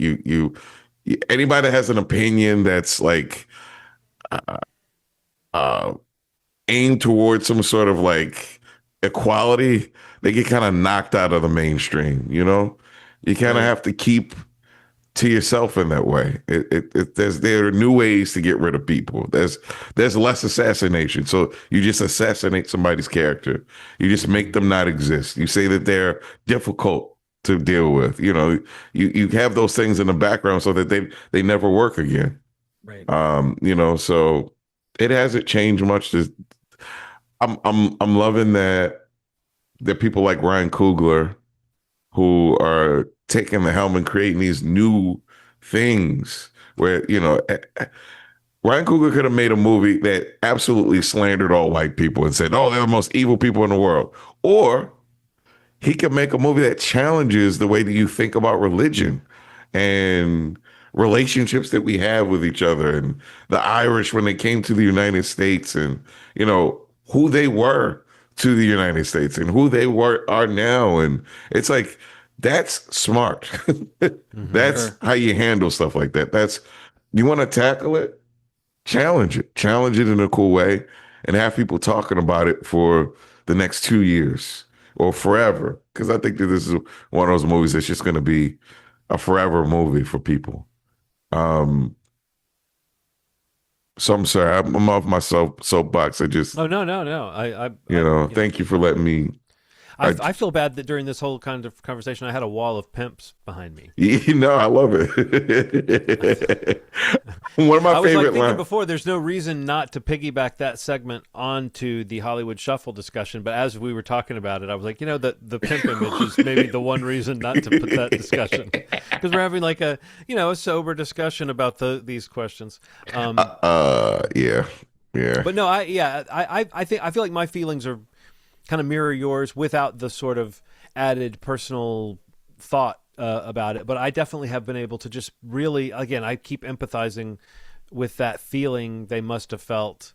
Anybody that has an opinion that's like aimed towards some sort of like equality, they get kind of knocked out of the mainstream. You kind of Right. have to keep to yourself in that way. There are new ways to get rid of people. There's less assassination. So you just assassinate somebody's character. You just make them not exist. You say that they're difficult to deal with. You have those things in the background so that they never work again. Right. So it hasn't changed much. I'm loving that there are people like Ryan Coogler who are taking the helm and creating these new things where, Ryan Coogler could have made a movie that absolutely slandered all white people and said, oh, they're the most evil people in the world. Or he could make a movie that challenges the way that you think about religion and relationships that we have with each other, and the Irish when they came to the United States, and who they were to the United States and who they are now. And it's like, that's smart. That's Sure. how you handle stuff like that. That's, you want to tackle it, challenge it in a cool way, and have people talking about it for the next 2 years or forever. Because I think that this is one of those movies that's just going to be a forever movie for people. Um, so I'm sorry, I'm off my soapbox. I just, Oh no, no, no. thank you for letting me. I feel bad that during this whole kind of conversation, I had a wall of pimps behind me. I love it. One of my I was like favorite thinking lines. before, there's no reason not to piggyback that segment onto the Hollywood Shuffle discussion. But as we were talking about it, I was like, the pimp image is maybe the one reason not to put that discussion, because we're having like a sober discussion about these questions. Yeah, yeah. But no, I think I feel like my feelings are kind of mirror yours without the sort of added personal thought about it. But I definitely have been able to just really, again, I keep empathizing with that feeling they must have felt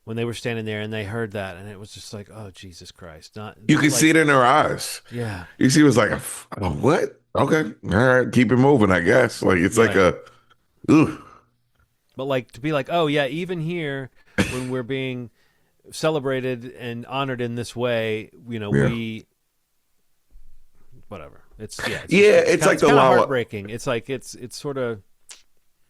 when they were standing there and they heard that, and it was just like, oh Jesus Christ! You Not can like, see it in their eyes. yeah, You see, it was like, what? Okay, all right, keep it moving. I guess like it's like right. a, ooh, But like to be like, oh yeah, even here when we're being celebrated and honored in this way, yeah, we whatever. It's just yeah. It's like it's the kind of La La. heartbreaking. It's like it's sort of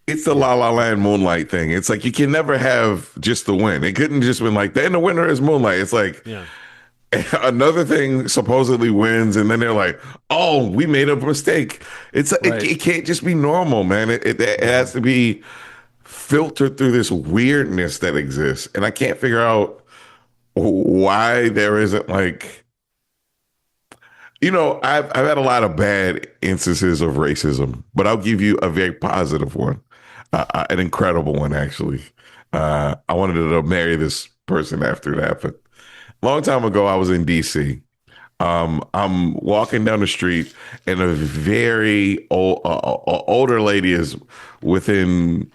It's the yeah, La La Land Moonlight thing. It's like you can never have just the win. It couldn't just win like, then the winner is Moonlight. It's like yeah, another thing supposedly wins, and then they're like, "Oh, we made a mistake." Right. It can't just be normal, man. It has to be filtered through this weirdness that exists, and I can't figure out why there isn't like, I've had a lot of bad instances of racism, but I'll give you a very positive one, an incredible one actually. I wanted to marry this person after that, but long time ago, I was in DC. I'm walking down the street, and a very older lady is within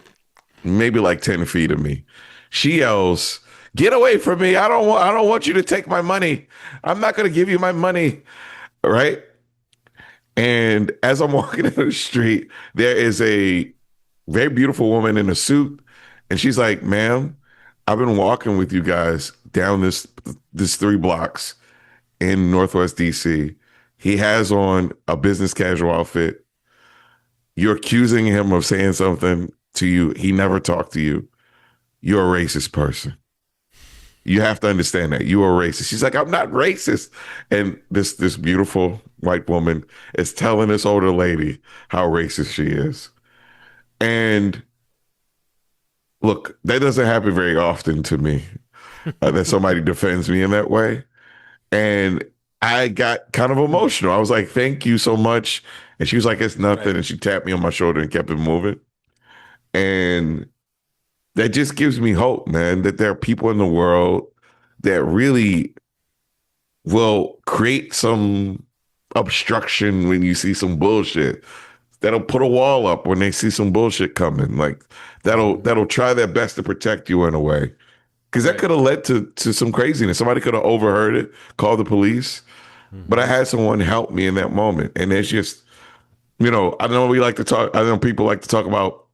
maybe like 10 feet of me. She yells, "Get away from me! I don't want you to take my money. I'm not going to give you my money." Right? And as I'm walking down the street, there is a very beautiful woman in a suit, and she's like, "Ma'am, I've been walking with you guys down this 3 blocks in Northwest DC. He has on a business casual outfit. You're accusing him of saying something to you. He never talked to you. You're a racist person. You have to understand that you are racist." She's like, "I'm not racist." And this beautiful white woman is telling this older lady how racist she is. And look, that doesn't happen very often to me, that somebody defends me in that way. And I got kind of emotional. I was like, "Thank you so much." And she was like, "It's nothing." Right. And she tapped me on my shoulder and kept it moving. And that just gives me hope, man, that there are people in the world that really will create some obstruction when you see some bullshit. That'll put a wall up when they see some bullshit coming. Like that'll try their best to protect you in a way. Because that Right. could have led to some craziness. Somebody could have overheard it, called the police. But I mm-hmm. had someone help me in that moment. And it's just, I know we like to talk, I know people like to talk about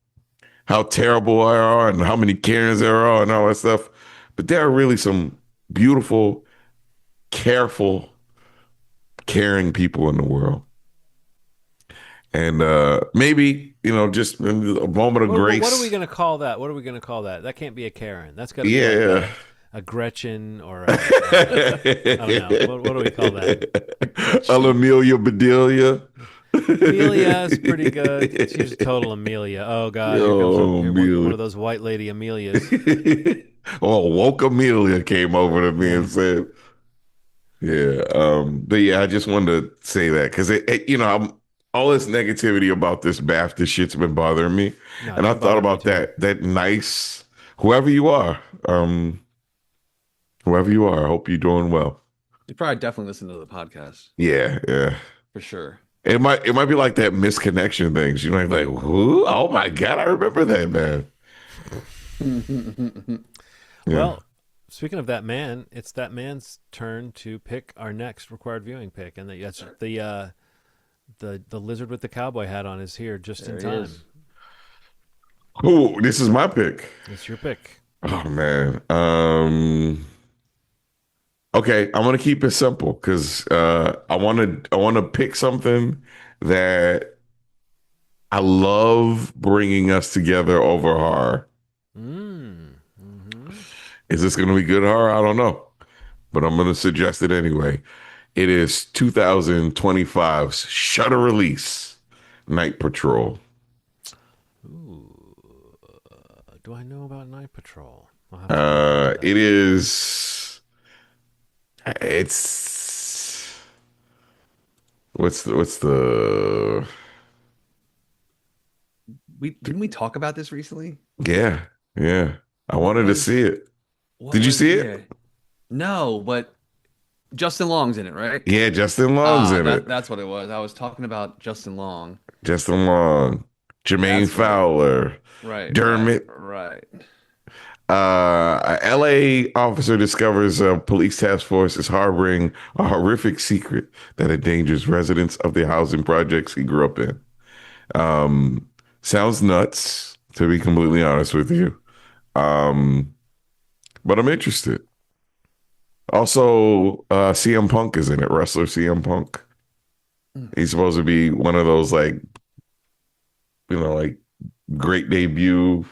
how terrible there are and how many Karens there are and all that stuff. But there are really some beautiful, careful, caring people in the world. And maybe, just a moment of What are we grace. going to call that? What are we going to call that? That can't be a Karen. That's got to be like Yeah. a Gretchen or I don't know. What do we call that? A Amelia Bedelia. Amelia is pretty good. She's a total Amelia. Oh God, Yo, here one Amelia. of those white lady Amelias. Oh, woke Amelia came over to me and Yeah. said, yeah. But yeah, I just wanted to say that because I'm all this negativity about this BAFTA shit's been bothering me. No, And it's I been thought bothering me about too. that nice, whoever you are, um, whoever you are, I hope you're doing well. You probably definitely listen to the podcast Yeah, yeah. for sure. It might be like that misconnection things. You know, like, who? Oh my God, I remember that man. Yeah. Well, speaking of that man, it's that man's turn to pick our next required viewing pick, and that's the lizard with the cowboy hat on is here just in There he time. is. Ooh, this is my pick. It's your pick. Oh man. Okay, I'm gonna keep it simple because I wanna pick something that I love bringing us together over horror. Mm-hmm. Is this gonna be good horror? I don't know, but I'm gonna suggest it anyway. It is 2025's Shutter release, Night Patrol. Ooh, do I know about Night Patrol? I'll have to look into It that. is. It's what's the We didn't we talk about this recently? yeah, yeah. I What wanted to was see it. what Did you was see yeah. it? No, but Justin Long's in it, right? Yeah, Justin Long's Ah, in it. that's what it was. I was talking about Justin Long. Justin Long, Jermaine That's what it was. Fowler, Right, Dermot. right. A LA officer discovers a police task force is harboring a horrific secret that endangers residents of the housing projects he grew up in. Um, Sounds nuts, to be completely honest with you. Um, but I'm interested. Also, CM Punk is in it, wrestler CM Punk. Mm. He's supposed to be one of those like great debut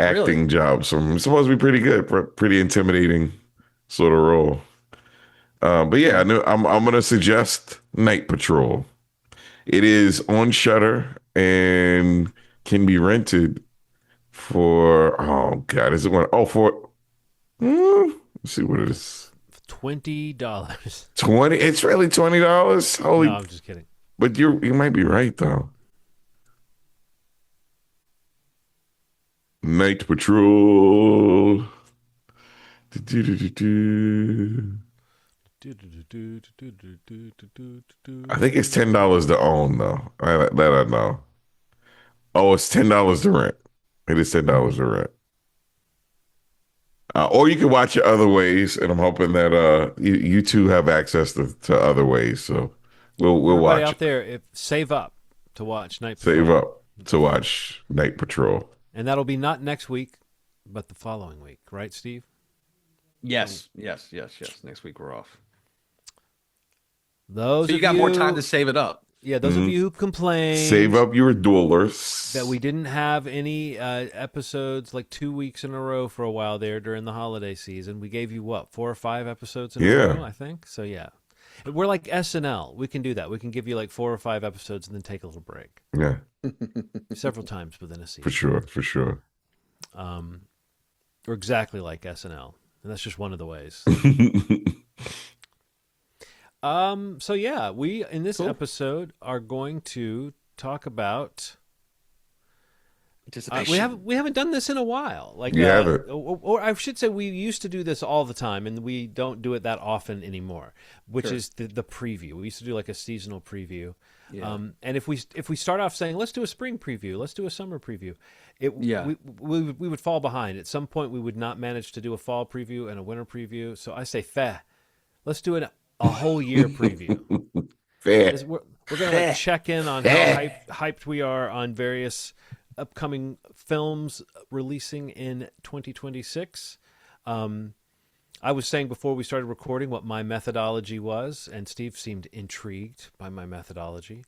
Really? acting jobs. So it's supposed to be pretty good, pretty intimidating sort of role. But yeah, I Okay. know I'm gonna suggest Night Patrol. It is on Shutter and can be rented for oh god, is it one? Oh, let's see what it is. $20. 20. It's really $20. No, Holy, I'm just kidding. but you might be right though. Night Patrol. Do-do-do-do-do. I think it's $10 to own though. That I know. Oh, it's $10 to rent. It is $10 to rent. Or you can watch it other ways, and I'm hoping that you two have access to other ways. So we'll Everybody watch out it. there, save up to watch Night Save Patrol. up to watch Night Patrol. And that'll be not next week, but the following week, right, Steve? Yes, yes, yes, yes. Next week we're off. Those So you of got more time you, to save it up. yeah, those of Mhm. you who Save complained up your dollars. that we didn't have any episodes like 2 weeks in a row for a while there during the holiday season. We gave you what, 4 or 5 episodes in a row, Yeah, I think. So yeah, we're like SNL. We can do that. We can give you like 4 or 5 episodes and then take a little break yeah, several times within a for season. sure, for sure. Um, we're exactly like SNL, and that's just one of the ways. So yeah, we in this Cool. episode are going to talk about. Anticipation. We haven't done this in a while. Like, You have it. or I should say, we used to do this all the time, and we don't do it that often anymore. Which Sure. is the preview. We used to do like a seasonal preview. Yeah. And if we start off saying let's do a spring preview, let's do a summer preview, Yeah. we would fall behind. At some point, we would not manage to do a fall preview and a winter preview. So I say, let's do a whole year preview. Fair. We're going to like check in on how hyped we are on various upcoming films releasing in 2026. I was saying before we started recording what my methodology was, and Steve seemed intrigued by my methodology.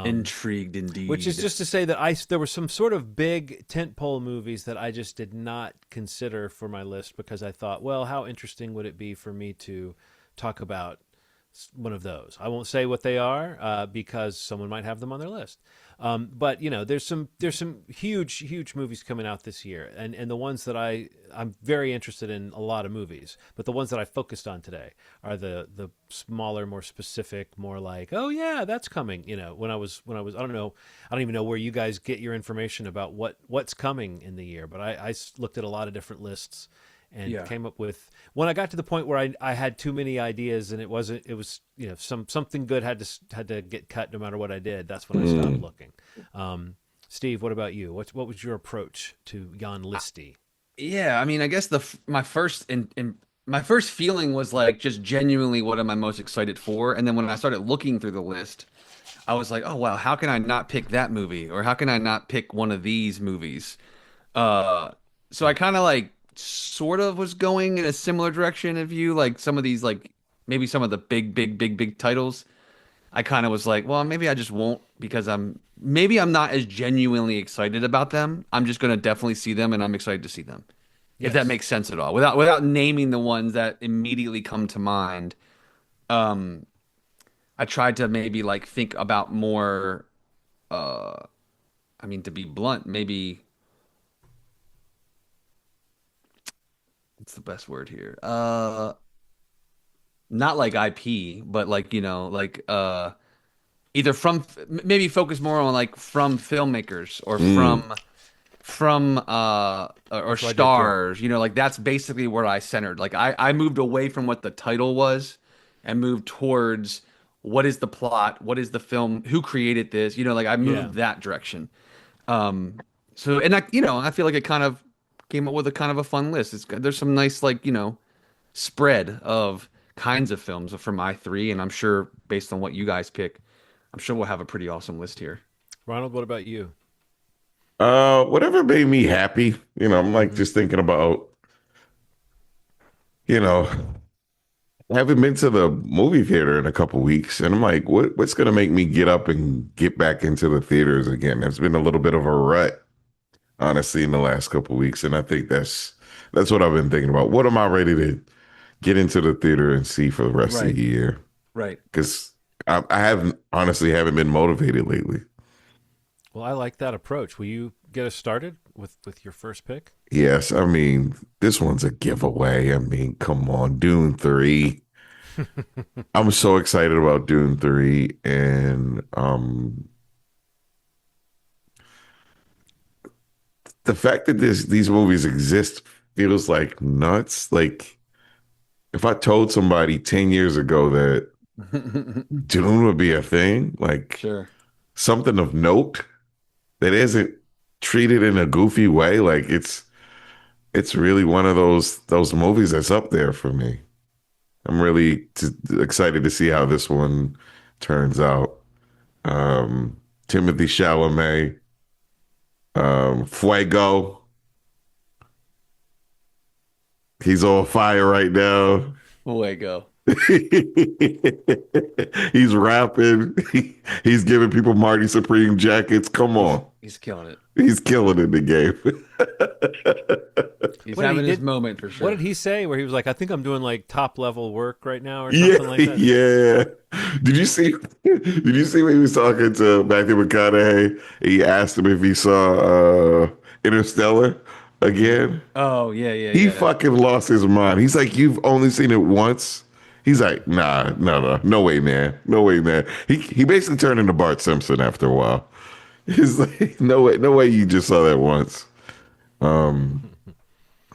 Intrigued indeed. Which is just to say that there were some sort of big tentpole movies that I just did not consider for my list because I thought, well, how interesting would it be for me to talk about one of those. I won't say what they are because someone might have them on their list. But there's some huge movies coming out this year, and the ones that I'm very interested in a lot of movies, but the ones that I focused on today are the smaller, more specific, more like, oh yeah, that's coming. When I was I don't even know where you guys get your information about what's coming in the year, but I looked at a lot of different lists and came up with, when I got to the point where I had too many ideas and it was something good had to get cut no matter what I did. That's when I stopped looking. Steve, what about you? What was your approach to Jan Listy? Yeah, I mean, I guess my first my first feeling was like just genuinely what am I most excited for, and then when I started looking through the list, I was like, oh wow, how can I not pick that movie, or how can I not pick one of these movies? So I kind of like sort of was going in a similar direction of you, like some of these like maybe some of the big titles. I kind of was like, well, maybe I just won't because I'm not as genuinely excited about them. I'm just gonna definitely see them, and I'm excited to see them. If that Yes. makes sense at all, without naming the ones that immediately come to mind. Um, I tried to maybe like think about more. Uh, I mean, to be blunt, maybe what's the best word here? Not like IP, but like like either from maybe focus more on like from filmmakers or Mm. from or That's what I did too. stars, like that's basically where I centered. Like I moved away from what the title was and moved towards what is the plot, what is the film, who created this, like I Yeah. moved that direction. Um so and I feel like it kind of came up with a kind of a fun list. There's some nice like, spread of kinds of films from my three, and I'm sure based on what you guys pick, I'm sure we'll have a pretty awesome list here. Ronald, what about you? Whatever made me happy. I'm like Hmm. just thinking about, you know, I haven't been to the movie theater in a couple weeks, and I'm like, what's gonna make me get up and get back into the theaters again? It's been a little bit of a rut, honestly, in the last couple weeks, and I think that's what I've been thinking about. What am I ready to get into the theater and see for the rest of Right, the year? right. Because I haven't been motivated lately. Well, I like that approach. Will you get us started with your first pick? Yes, I mean, this one's a giveaway. I mean, come on, Dune 3. I'm so excited about Dune 3, and the fact that these movies exist feels like nuts. Like if I told somebody 10 years ago that Dune would be a thing, like Sure. something of note that isn't treated in a goofy way, like it's really one of those movies that's up there for me. I'm really excited to see how this one turns out. Timothy Chalamet, Fuego, he's on fire right now. Fuego. He's rapping. He's giving people Marty Supreme jackets. Come He's on. he's killing it. He's killing it in the game. He's What did he having his did? moment for What sure. did he say? Where he was like, "I think I'm doing like top level work right now" or Yeah, something like that. yeah. Did you see? Did you see when he was talking to Matthew McConaughey? He asked him if he saw Interstellar again. Oh yeah, yeah, He yeah. fucking lost his mind. He's like, "You've only seen it once." He's like, "Nah, no, no way, man, no way, man." He basically turned into Bart Simpson after a while. He's like, no way, you just saw that once."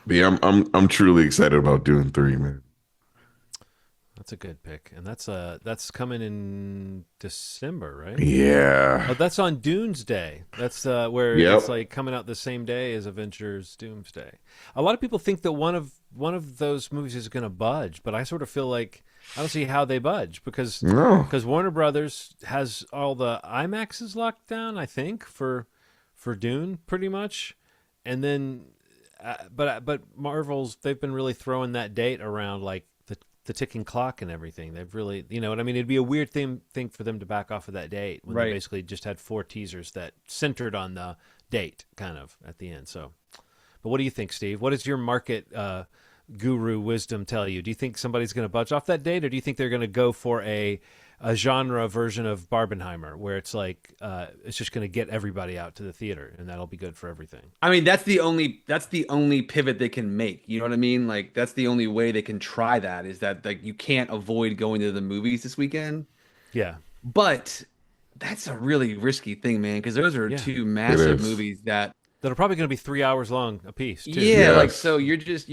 But yeah, I'm truly excited about Dune 3, man. That's a good pick, and that's coming in December, right? Oh, Yeah. that's on Doomsday. That's where it's Yep. like coming out the same day as Avengers Doomsday. A lot of people think that one of those movies is going to budge, but I sort of feel like I don't see how they budge No. because Warner Brothers has all the IMAXs locked down, I think, for Dune pretty much, and then but Marvel's they've been really throwing that date around like the ticking clock and everything. They've really, you know what I mean? It'd be a weird thing for them to back off of that date when they Right. basically just had 4 teasers that centered on the date kind of at the end. So, but what do you think, Steve? What is your guru wisdom tell you? Do you think somebody's going to budge off that date, or do you think they're going to go for a genre version of Barbenheimer, where it's like it's just going to get everybody out to the theater, and that'll be good for everything? I mean, that's the only pivot they can make. You know what I mean? Like that's the only way they can try that is that like you can't avoid going to the movies this weekend. Yeah, But that's a really risky thing, man, because those are yeah. two It massive is. movies that That are probably going to be 3 hours long a piece too. yeah, like Yes. so you're just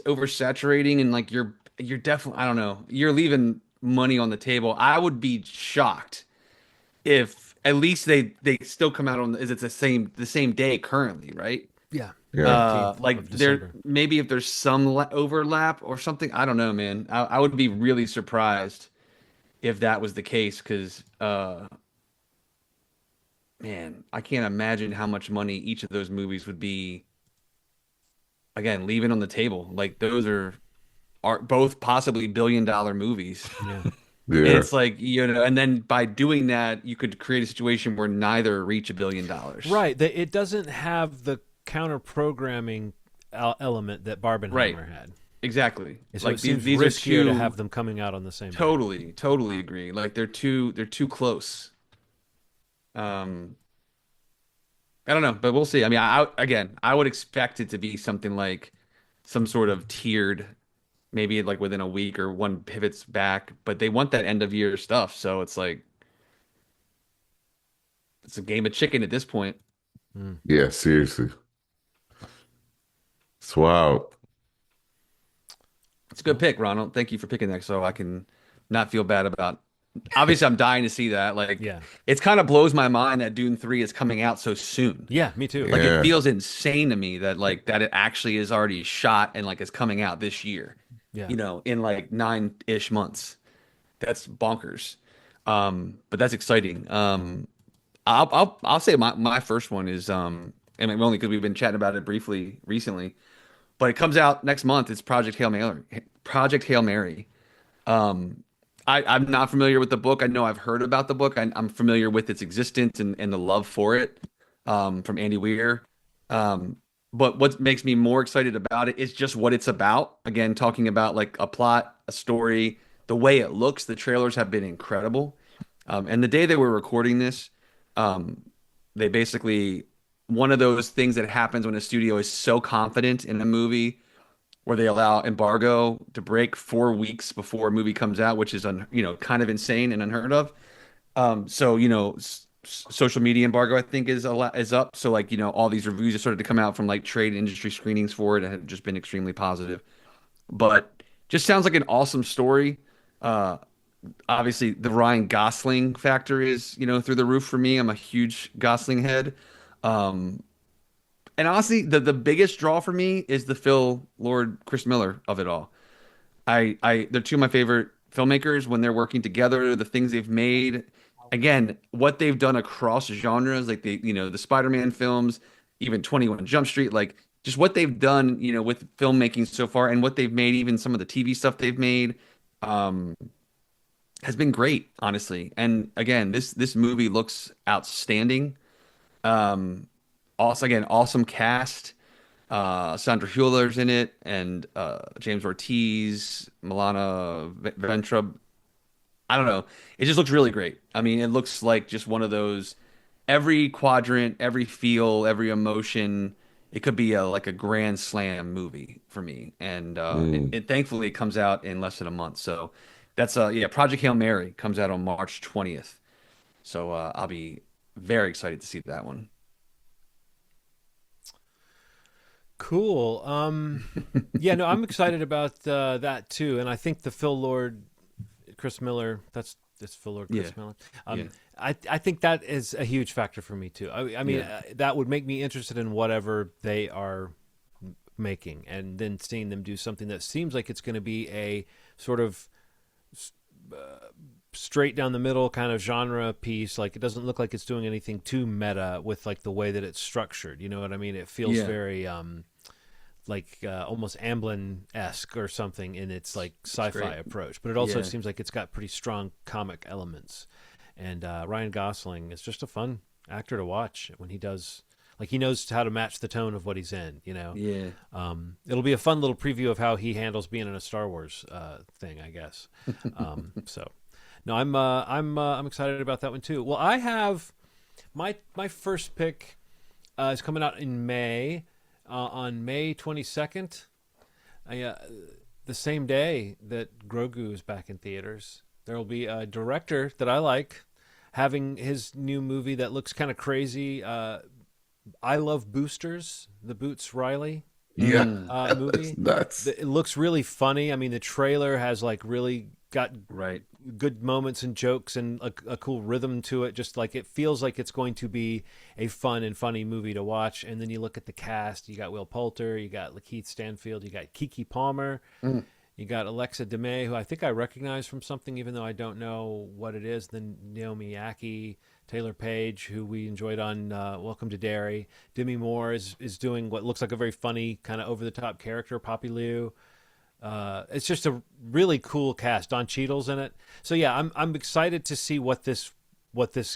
oversaturating and like you're definitely I don't know, you're leaving money on the table. I would be shocked if at least they still come out on is it's the same day currently, right? Yeah, Yeah. 19th Like of there December. maybe if there's some overlap or something, I don't know, man. I would be really surprised if that was the case because man, I can't imagine how much money each of those movies would be again leaving on the table. Like those are both possibly billion-dollar movies. Yeah. And Yeah. it's like, and then by doing that, you could create a situation where neither reach $1 billion. Right. It doesn't have the counter programming element that Right. Barbenheimer had. Exactly. And so Like it seems these are riskier to two have them coming out on the same day. totally agree. Like they're too close. Um, I don't know, but we'll see. I mean, again, I would expect it to be something like some sort of tiered, maybe like within a week or one pivots back, but they want that end of year stuff, so it's like it's a game of chicken at this point. Mm. Yeah. Seriously. It's wild. It's a good pick, Ronald. Thank you for picking that, so I can not feel bad about. Obviously, I'm dying to see that. Like, Yeah. it's kind of blows my mind that Dune 3 is coming out so soon. Yeah, me too. Like, it Yeah. feels insane to me that like that it actually is already shot and like is coming out this year. Yeah. In like 9-ish months. That's bonkers. But that's exciting. I'll say my first one is and only because we've been chatting about it briefly recently, but it comes out next month. It's Project Hail Mary. Project Hail Mary. Um, I'm not familiar with the book. I know I've heard about the book. I'm familiar with its existence and the love for it from Andy Weir. Um, but what makes me more excited about it is just what it's about. Again, talking about like a plot, a story, the way it looks. The trailers have been incredible. And the day they were recording this, um, they basically one of those things that happens when a studio is so confident in a movie where they allow embargo to break 4 weeks before a movie comes out, which is kind of insane and unheard of. So social media embargo I think is up. So like all these reviews have started to come out from like trade industry screenings for it and have just been extremely positive. But just sounds like an awesome story. Uh, Obviously the Ryan Gosling factor is through the roof for me. I'm a huge Gosling head. Um, and honestly, the biggest draw for me is the Phil Lord Chris Miller of it all. They're two of my favorite filmmakers when they're working together, the things they've made. Again, what they've done across genres, like the Spider-Man films, even 21 Jump Street, like just what they've done, with filmmaking so far and what they've made, even some of the TV stuff they've made, um, has been great, honestly. And again, this movie looks outstanding. Um, Also, again, awesome cast. Sandra Hüller's in it, and James Ortiz, Milana Ventrub. I don't know. It just looks really great. I mean, it looks like just one of those every quadrant, every feel, every emotion. It could be like a grand slam movie for me, and Mm. thankfully it comes out in less than a month. So that's yeah. Project Hail Mary comes out on March 20th. So I'll be very excited to see that one. Cool. Yeah, no, I'm excited about that too, and I think the Phil Lord, Chris Miller. That's Phil Lord, Chris Yeah, Miller. yeah, I think that is a huge factor for me too. I mean, yeah. that would make me interested in whatever they are making, and then seeing them do something that seems like it's going to be a sort of straight down the middle kind of genre piece. Like it doesn't look like it's doing anything too meta with like the way that it's structured. You know what I mean? It feels Yeah. very like almost Amblin-esque or something in its like sci-fi great. approach, but it also Yeah. seems like it's got pretty strong comic elements. And Ryan Gosling is just a fun actor to watch when he does Like he knows how to match the tone of what he's in. Yeah. It'll be a fun little preview of how he handles being in a Star Wars thing, I guess. So, no, I'm excited about that one too. Well, I have my first pick is coming out in May, on May 22nd. The same day that Grogu is back in theaters. There will be a director that I like having his new movie that looks kind of crazy. I Love Boosters, the Boots Riley Yeah, movie. that's nuts. It looks really funny. I mean, the trailer has like really got Right. good moments and jokes and a cool rhythm to it. Just like it feels like it's going to be a fun and funny movie to watch. And then you look at the cast. You got Will Poulter, you got Lakeith Stanfield, you got Keke Palmer, you got Alexa Demay, who I think I recognize from something, even though I don't know what it is. Then Naomi Ackie, Taylor Page, who we enjoyed on Welcome to Derry. Demi Moore is doing what looks like a very funny, kind of over-the-top character, Poppy Liu. It's just a really cool cast. Don Cheadle's in it. So yeah, I'm excited to see what this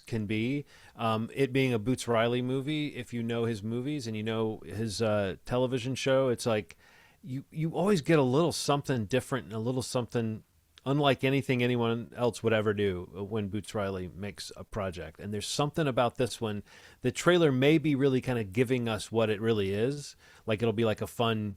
can be. It being a Boots Riley movie, if you know his movies and you know his television show, it's like you always get a little something different and a little something unlike anything anyone else would ever do when Boots Riley makes a project. And there's something about this one. The trailer may be really kind of giving us what it really is. Like it'll be like a fun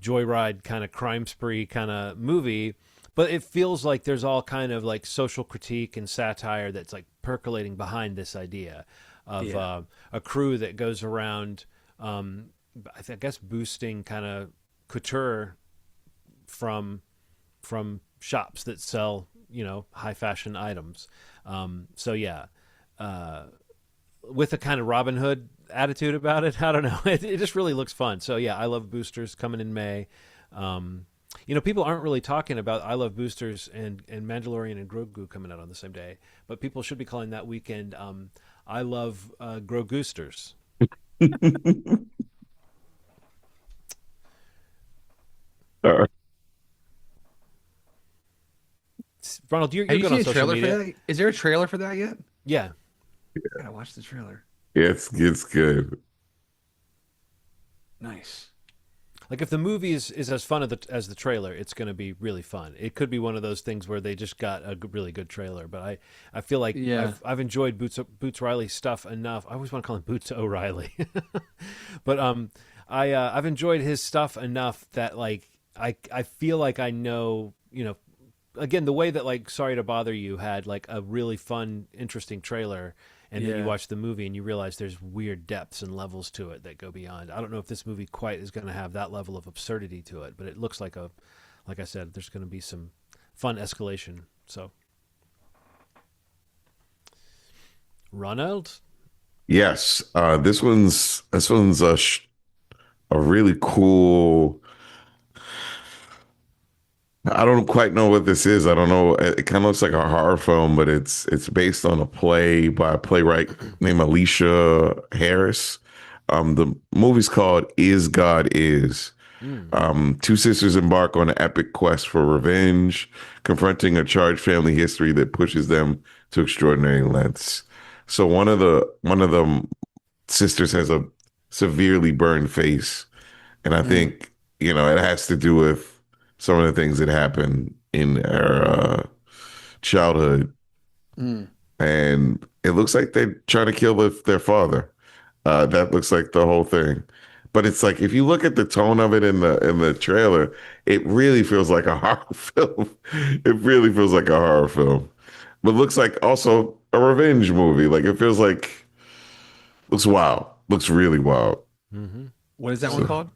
joyride kind of crime spree kind of movie, but it feels like there's all kind of like social critique and satire that's like percolating behind this idea of a crew that goes around, I guess, boosting kind of couture from shops that sell, high fashion items. So yeah, with a kind of Robin Hood attitude about it. I don't know. It just really looks fun. So yeah, I Love Boosters coming in May. People aren't really talking about I Love Boosters and Mandalorian and Grogu coming out on the same day, but people should be calling that weekend I Love Grogoosters. Ronald, you're Have you good seen on a social trailer media. for that? Is there a trailer for that yet? Yeah. I gotta watch the trailer. It's good. Nice. Like if the movie is as fun as the trailer, it's going to be really fun. It could be one of those things where they just got a really good trailer. But I feel like I've enjoyed Boots Riley stuff enough. I always want to call him Boots O'Reilly, but I've enjoyed his stuff enough that like I feel like I know, again, the way that like Sorry to Bother You had like a really fun, interesting trailer. And then you watch the movie and you realize there's weird depths and levels to it that go beyond. I don't know if this movie quite is going to have that level of absurdity to it, but it looks like like I said, there's going to be some fun escalation. So, Ronald? Yes, this one's a really cool. I don't quite know what this is. I don't know. It kind of looks like a horror film, but it's based on a play by a playwright named Alicia Harris. The movie's called Is God Is. Two sisters embark on an epic quest for revenge, confronting a charged family history that pushes them to extraordinary lengths. So one of the sisters has a severely burned face, and I think it has to do with some of the things that happened in her childhood, and it looks like they're trying to kill their father. That looks like the whole thing. But it's like if you look at the tone of it in the trailer, it really feels like a horror film. It really feels like a horror film, but looks like also a revenge movie. Like it feels like looks wild. Looks really wild. Mm-hmm. What is that one called?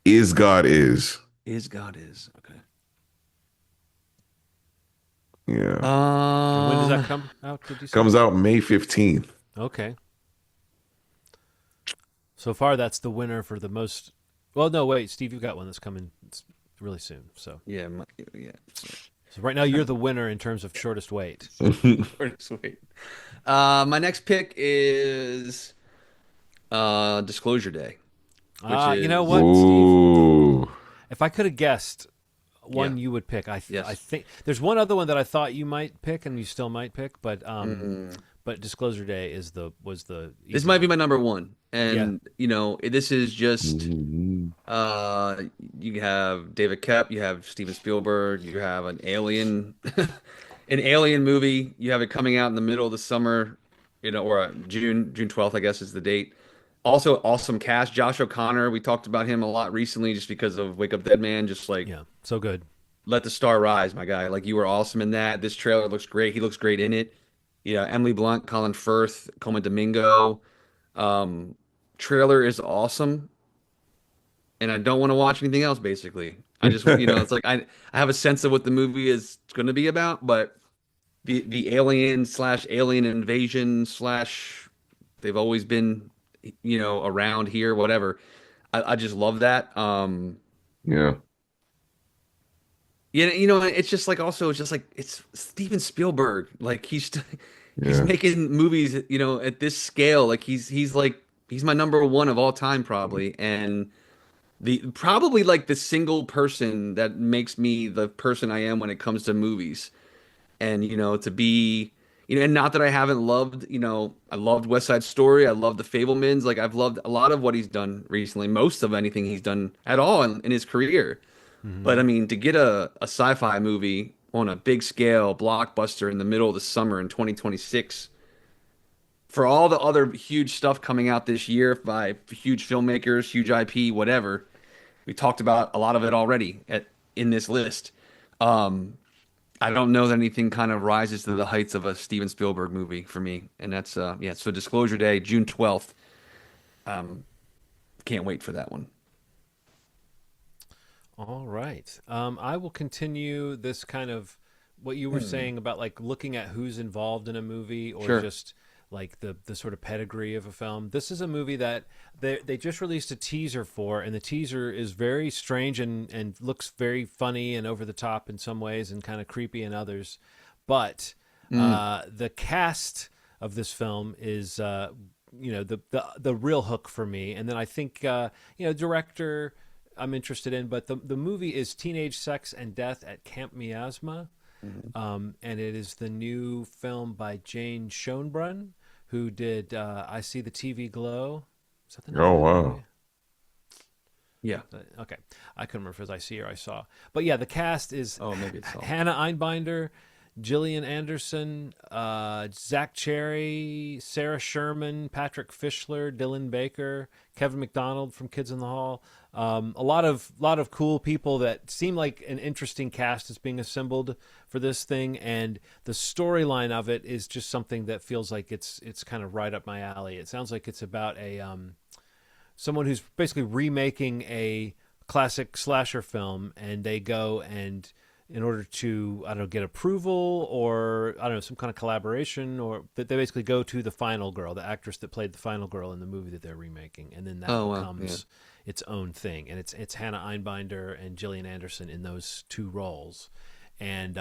Is God Is. Is God Is. Okay. Yeah. When does that come out? Did you say? Comes out May 15th. Okay. So far, that's the winner for the most. Well, no, wait, Steve, you've got one that's coming really soon. So Yeah. so right now, you're the winner in terms of shortest wait. Sweet. My next pick is Disclosure Day. You know what, Ooh. Steve? If I could have guessed one you would pick, I think there's one other one that I thought you might pick, and you still might pick, but but Disclosure Day is the was the This easy might be one. my number one. Yeah. And this is just Mhm. you have David Koepp, you have Steven Spielberg, you have an alien an alien movie. You have it coming out in the middle of the summer, or June 12th, I guess is the date. Also awesome cast. Josh O'Connor, we talked about him a lot recently just because of Wake Up Dead Man, just like Yeah. So good. let the star rise, my guy. Like you were awesome in that. This trailer looks great. He looks great in it. Emily Blunt, Colin Firth, Coleman Domingo. Um, Trailer is awesome, and I don't want to watch anything else. Basically, I just, it's like I have a sense of what the movie is going to be about, but the alien slash alien invasion slash they've always been, around here, whatever. I just love that. Yeah, It's just like also it's just like it's Steven Spielberg. Like he's yeah. making movies, at this scale. Like he's like he's my number one of all time probably, and the probably like the single person that makes me the person I am when it comes to movies. And to be, and not that I haven't loved, I loved West Side Story, I loved The Fablemans. Like I've loved a lot of what he's done recently, most of anything he's done at all in his career. Hmm. But I mean, to get a sci-fi movie on a big scale blockbuster in the middle of the summer in 2026, for all the other huge stuff coming out this year by huge filmmakers, huge IP, whatever, we talked about a lot of it already in this list. Um, I don't know that anything kind of rises to the heights of a Steven Spielberg movie for me, and that's yeah. So Disclosure Day, June 12th. Um, can't wait for that one. All right. I will continue this kind of what you were Hmm. saying about like looking at who's involved in a movie or Sure. just like the sort of pedigree of a film. This is a movie that they just released a teaser for, and the teaser is very strange and looks very funny and over the top in some ways and kind of creepy in others. But Mm. the cast of this film is the real hook for me. And then I think director I'm interested in, but the movie is Teenage Sex and Death at Camp Miasma. Mhm. And it is the new film by Jane Schoenbrunn, who did I See the TV Glow. Is that the name Oh of that wow. movie? Yeah. Okay, I couldn't remember if it was I See or I Saw. But yeah, the cast is Oh, maybe it's all. Hannah Einbinder, Gillian Anderson, Zach Cherry, Sarah Sherman, Patrick Fischler, Dylan Baker, Kevin McDonald from Kids in the Hall. A lot of cool people that seem like an interesting cast is being assembled for this thing, and the storyline of it is just something that feels like it's kind of right up my alley. It sounds like it's about a someone who's basically remaking a classic slasher film, and they go and in order to I don't know get approval or I don't know some kind of collaboration or that they basically go to the final girl, the actress that played the final girl in the movie that they're remaking, and then that Oh wow. Yeah. becomes its own thing, and it's Hannah Einbinder and Gillian Anderson in those two roles, and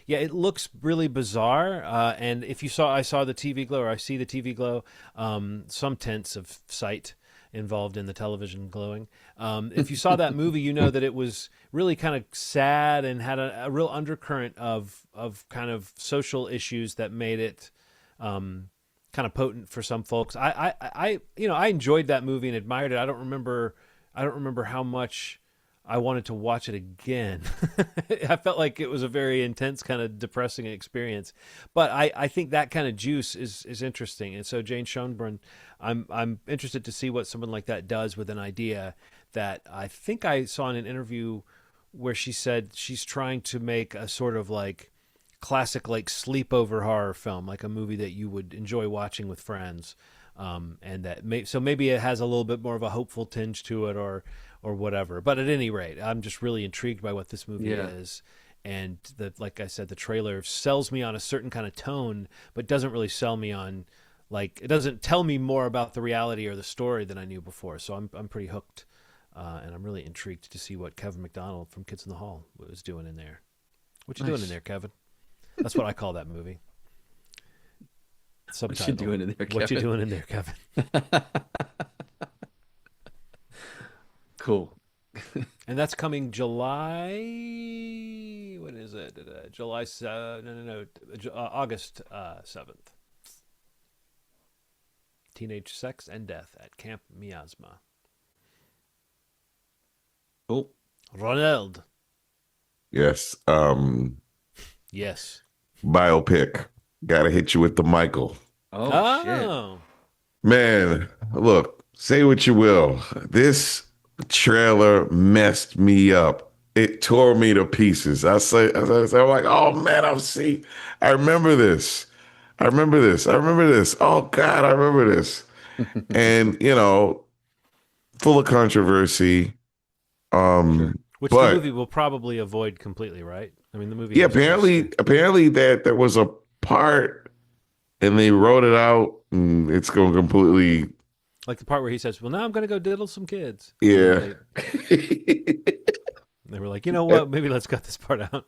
yeah, it looks really bizarre. And if you saw, I saw the TV glow, or I see the TV glow, some tense of sight involved in the television glowing. If you saw that movie, you know that it was really kind of sad and had a real undercurrent of kind of social issues that made it kind of potent for some folks. I enjoyed that movie and admired it. I don't remember how much I wanted to watch it again. I felt like it was a very intense, kind of depressing experience. But I think that kind of juice is interesting. And so Jane Schoenbrunn, I'm interested to see what someone like that does with an idea that I think I saw in an interview where she said she's trying to make a sort of like classic like sleepover horror film, like a movie that you would enjoy watching with friends. And so maybe it has a little bit more of a hopeful tinge to it, or whatever. But at any rate, I'm just really intrigued by what this movie Yeah. is. And like I said, the trailer sells me on a certain kind of tone, but doesn't really sell me on like it doesn't tell me more about the reality or the story than I knew before. So I'm pretty hooked, and I'm really intrigued to see what Kevin McDonald from Kids in the Hall was doing in there. What you doing in Nice. there, Kevin? That's what I call that movie. What you Subtitle: doing in there, What you Kevin? doing in there, Kevin? Cool. And that's coming July. What is it? July. No, no, no. August 7th. teenage sex and death at Camp Miasma. Cool. Ronald. Yes. Yes. Biopic. Gotta hit you with the Michael. Oh shit. Oh. Man, look, say what you will. This trailer messed me up. It tore me to pieces. I'm like, oh man, I remember this. I remember this. I remember this. Oh God, I remember this. And, full of controversy. Sure. Which the But movie will probably avoid completely, right? I mean, the movie yeah, has apparently that there was a part and they wrote it out and it's going completely, like the part where he says, "Well, now I'm going to go diddle some kids." And yeah. then they were like, "You know what? Maybe let's cut this part out."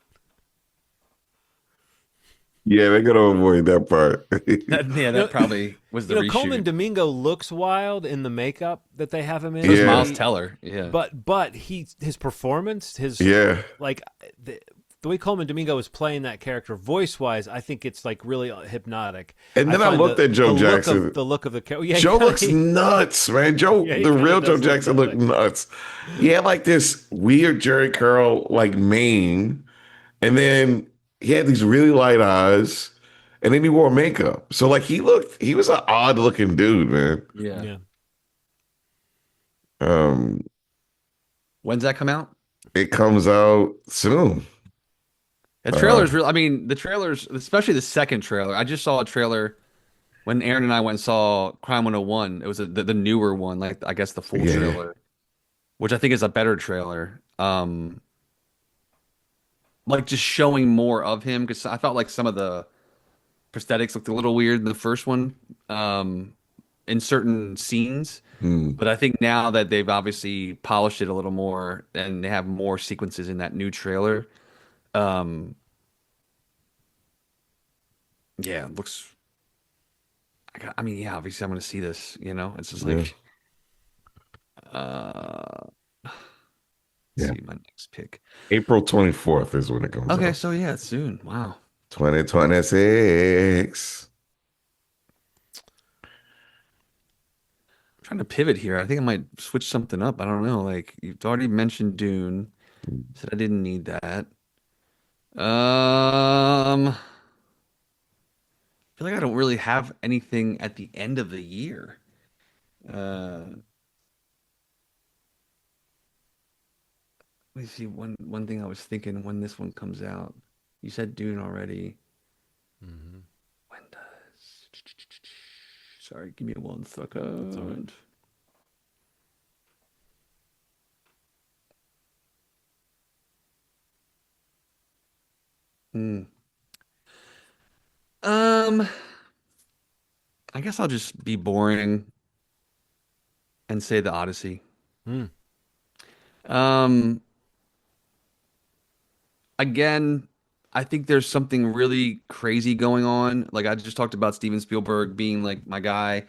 Yeah, they're gonna avoid that part. That probably was the Coleman reshoot. Domingo looks wild in the makeup that they have him in. So is Yeah. Miles Teller. Yeah. But his performance, Yeah. like the way Coleman Domingo is playing that character voice wise, I think it's like really hypnotic. And then I find looked at Joe Jackson. The look of the character. Yeah, Joe looks nuts, man. Joe, Yeah, he the kinda real does Joe Jackson look looked nuts. He had like this weird Jerry curl, like mane, and then he had these really light eyes, and then he wore makeup. So like he was an odd looking dude, man. Yeah. Yeah. Um, When's that come out? it comes out soon. The trailer's real. I mean, the trailers, especially the second trailer. I just saw a trailer when Aaron and I went and saw Crime 101. It was the newer one, like I guess the full Yeah. trailer, which I think is a better trailer. Like just showing more of him because I felt like some of the prosthetics looked a little weird in the first one, in certain scenes. Hmm. But I think now that they've obviously polished it a little more and they have more sequences in that new trailer, um, yeah, it looks. I mean, yeah, obviously I'm going to see this. It's just Yeah. like, let's Yeah. see my next pick. April 24th is when it comes Okay, out. so yeah, it's soon. Wow. 2026. I'm trying to pivot here. I think I might switch something up. I don't know. Like you've already mentioned Dune. Said I didn't need that. I feel like I don't really have anything at the end of the year. Let me see one thing I was thinking when this one comes out. You said Dune already. Mm-hmm. When does? Sorry, give me 1 second. all right. Hmm. Um, I guess I'll just be boring and say the Odyssey. Mm. Um, again, I think there's something really crazy going on. Like I just talked about Steven Spielberg being like my guy,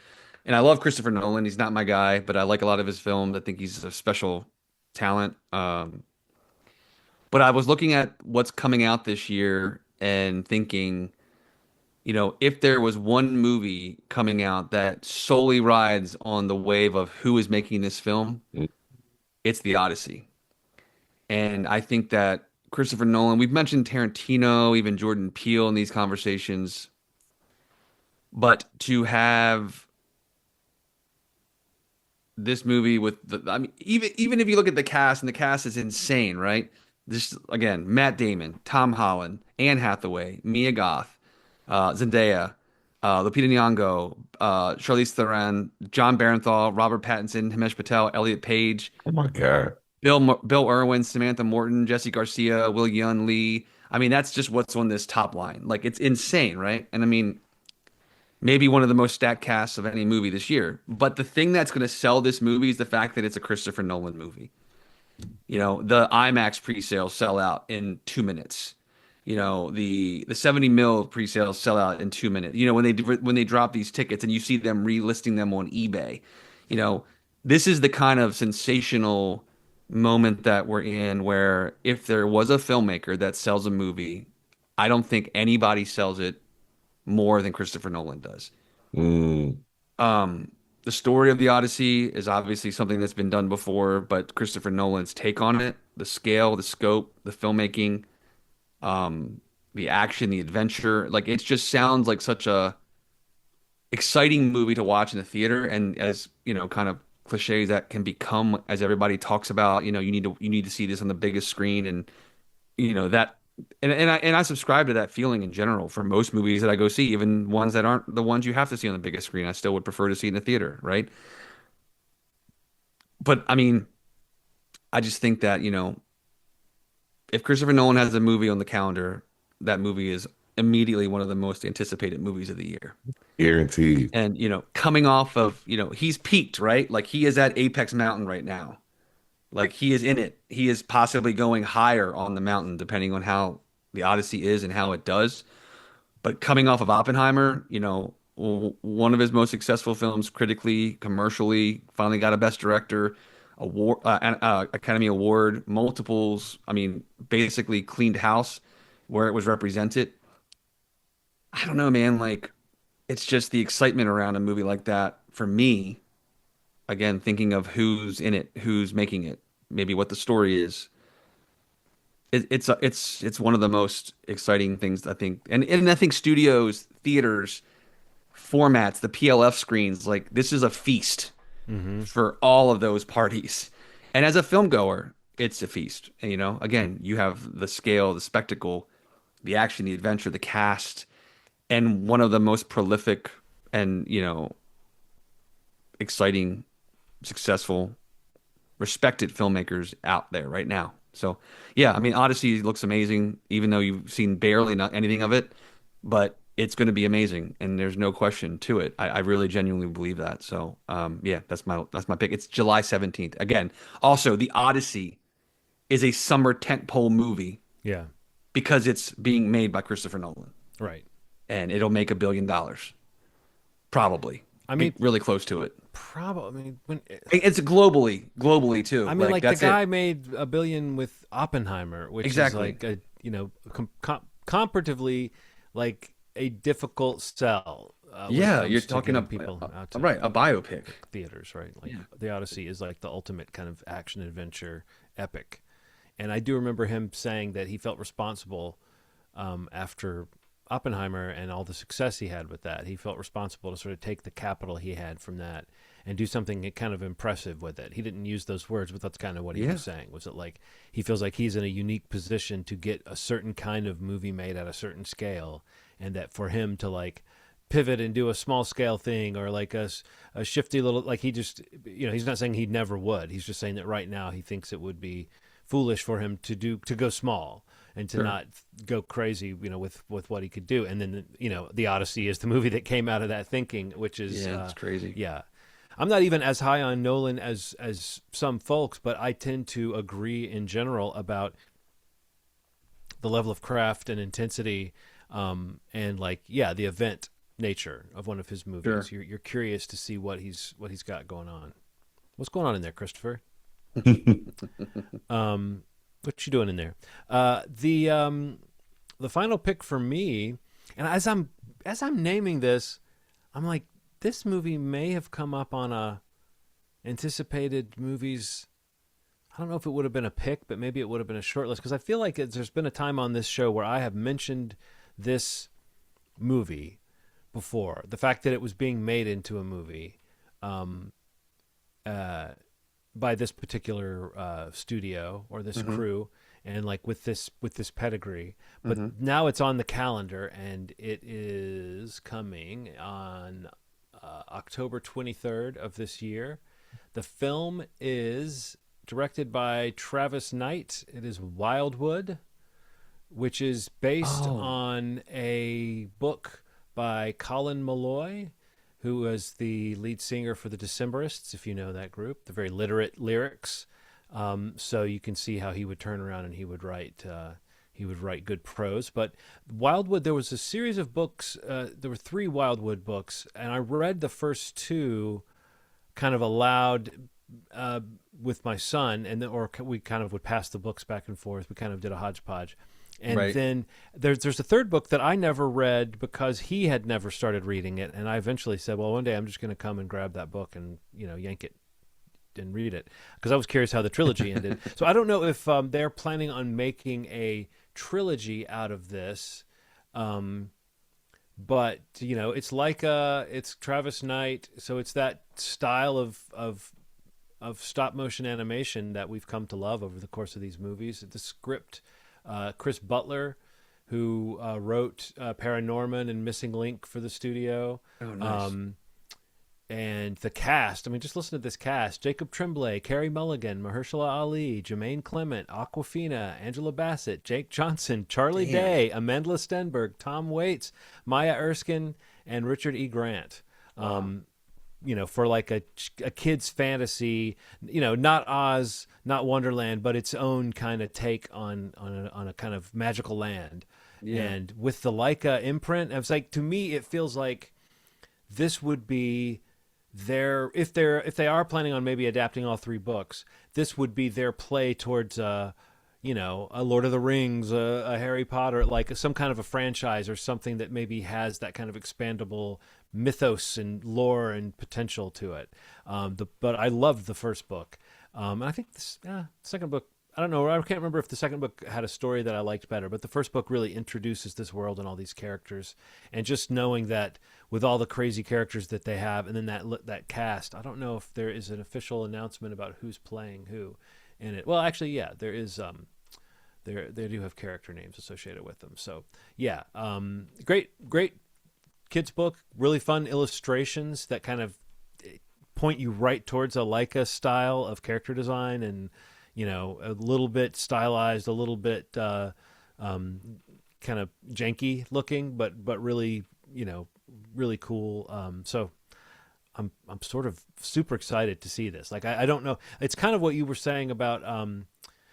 and I love Christopher Nolan. He's not my guy, but I like a lot of his films. I think he's a special talent. But I was looking at what's coming out this year and thinking, if there was one movie coming out that solely rides on the wave of who is making this film, it's The Odyssey. And I think that Christopher Nolan, we've mentioned Tarantino, even Jordan Peele in these conversations, but to have this movie with I mean, even if you look at the cast, and the cast is insane, right? This again, Matt Damon, Tom Holland, Anne Hathaway, Mia Goth, Zendaya, Lupita Nyong'o, Charlize Theron, John Barenthal, Robert Pattinson, Himesh Patel, Elliot Page, Oh my God. Bill Irwin, Samantha Morton, Jesse Garcia, Will Yun Lee. I mean, that's just what's on this top line. Like, it's insane, right? And I mean, maybe one of the most stacked casts of any movie this year. But the thing that's going to sell this movie is the fact that it's a Christopher Nolan movie. The IMAX pre-sales sell out in 2 minutes. The 70 mil pre-sales sell out in 2 minutes. When they drop these tickets and you see them relisting them on eBay, this is the kind of sensational moment that we're in where if there was a filmmaker that sells a movie, I don't think anybody sells it more than Christopher Nolan does. Mm. The story of the Odyssey is obviously something that's been done before, but Christopher Nolan's take on it, the scale, the scope, the filmmaking, um, the action, the adventure, like it just sounds like such a exciting movie to watch in the theater. And as you know, kind of cliches that can become, as everybody talks about, you need to see this on the biggest screen, and that. And I subscribe to that feeling in general for most movies that I go see, even ones that aren't the ones you have to see on the biggest screen. I still would prefer to see in the theater, right? But I mean, I just think that, if Christopher Nolan has a movie on the calendar, that movie is immediately one of the most anticipated movies of the year. Guaranteed. And, coming off of, he's peaked, right? Like he is at Apex Mountain right now. Like he is in it. He is possibly going higher on the mountain, depending on how the Odyssey is and how it does. But coming off of Oppenheimer, one of his most successful films critically, commercially, finally got a Best Director award, Academy Award, multiples. I mean, basically cleaned house where it was represented. I don't know, man. Like, it's just the excitement around a movie like that for me. Again, thinking of who's in it, who's making it, maybe what the story is. It's one of the most exciting things I think, and I think studios, theaters, formats, the PLF screens, like this is a feast Mm-hmm. for all of those parties. And as a film goer, it's a feast. And, again, you have the scale, the spectacle, the action, the adventure, the cast, and one of the most prolific and, exciting, successful, respected filmmakers out there right now. So, yeah, I mean, Odyssey looks amazing, even though you've seen barely not anything of it, but it's going to be amazing, and there's no question to it. I really genuinely believe that. So, yeah, that's my pick. It's July 17th. Again, also the Odyssey is a summer tentpole movie Yeah. because it's being made by Christopher Nolan, Right. and it'll make $1 billion, probably. I Be mean, really close to it. probably. I mean, It's globally too. I mean, like the That's it. guy made $1 billion with Oppenheimer, which is Exactly. like comparatively like a difficult sell when it Yeah, you're comes to talking getting people out to right, a biopic. theaters, right? Like Yeah. the Odyssey is like the ultimate kind of action adventure epic. And I do remember him saying that he felt responsible after Oppenheimer and all the success he had with that. He felt responsible to sort of take the capital he had from that and do something kind of impressive with it. He didn't use those words, but that's kind of what he Yeah. was saying. Was it like he feels like he's in a unique position to get a certain kind of movie made at a certain scale, and that for him to like pivot and do a small scale thing or like a shifty little like he just he's not saying he never would. He's just saying that right now he thinks it would be foolish for him to go small and to Sure. not go crazy, with what he could do. And then, the Odyssey is the movie that came out of that thinking, which is, Yeah, it's crazy. yeah. I'm not even as high on Nolan as some folks, but I tend to agree in general about the level of craft and intensity, and the event nature of one of his movies. Sure. You're curious to see what he's got going on. What's going on in there, Christopher? What you doing in there? The final pick for me, and as I'm naming this, I'm like, this movie may have come up on a anticipated movies. I don't know if it would have been a pick, but maybe it would have been a short list, because I feel like there's been a time on this show where I have mentioned this movie before. The fact that it was being made into a movie. By this particular studio or this crew, and like with this pedigree, but now it's on the calendar, and it is coming on October 23rd of this year. The film is directed by Travis Knight. It is Wildwood, which is based on a book by Colin Malloy, who was the lead singer for the Decemberists, if you know that group, the very literate lyrics. So you can see how he would turn around and he would write good prose. But Wildwood, there was a series of books. There were 3 Wildwood books, and I read the first 2 kind of aloud with my son, and then, or we kind of would pass the books back and forth. We kind of did a hodgepodge. And Right. then there's a third book that I never read because he had never started reading it, and I eventually said, well, one day I'm just going to come and grab that book and yank it and read it because I was curious how the trilogy ended. So I don't know if they're planning on making a trilogy out of this. But it's Travis Knight, so it's that style of stop motion animation that we've come to love over the course of these movies. The script, Chris Butler, who wrote Paranorman and Missing Link for the studio. Oh, nice. And the cast, I mean, just listen to this cast: Jacob Tremblay, Carey Mulligan, Mahershala Ali, Jermaine Clement, Awkwafina, Angela Bassett, Jake Johnson, Charlie Damn. Day, Amanda Stenberg, Tom Waits, Maya Erskine, and Richard E. Grant. For like a kid's fantasy, not Oz, not Wonderland, but its own kind of take on a kind of magical land. Yeah. And with the Leica imprint, it's like, to me, it feels like this would be if they are planning on maybe adapting all three books, this would be their play towards a Lord of the Rings, a Harry Potter, like some kind of a franchise or something that maybe has that kind of expandable mythos and lore and potential to it. But I loved the first book. And I think this second book, I don't know. I can't remember if the second book had a story that I liked better, but the first book really introduces this world and all these characters. And just knowing that with all the crazy characters that they have, and then that cast, I don't know if there is an official announcement about who's playing who in it. Well, actually, yeah, there is. They do have character names associated with them. So yeah, great kids book. Really fun illustrations that kind of point you right towards a Leica style of character design, and a little bit stylized, a little bit kind of janky looking, but really really cool. So I'm sort of super excited to see this. Like I don't know, it's kind of what you were saying about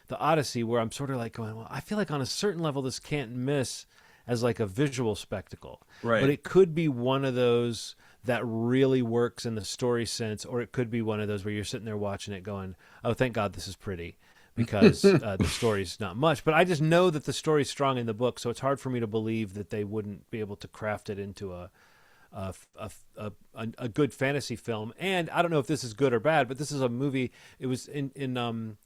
the Odyssey, where I'm sort of like going, well, I feel like on a certain level this can't miss as like a visual spectacle, Right. but it could be one of those that really works in the story sense, or it could be one of those where you're sitting there watching it going, oh, thank God this is pretty, because the story's not much. But I just know that the story's strong in the book, so it's hard for me to believe that they wouldn't be able to craft it into a good fantasy film. And I don't know if this is good or bad, but this is a movie. It was in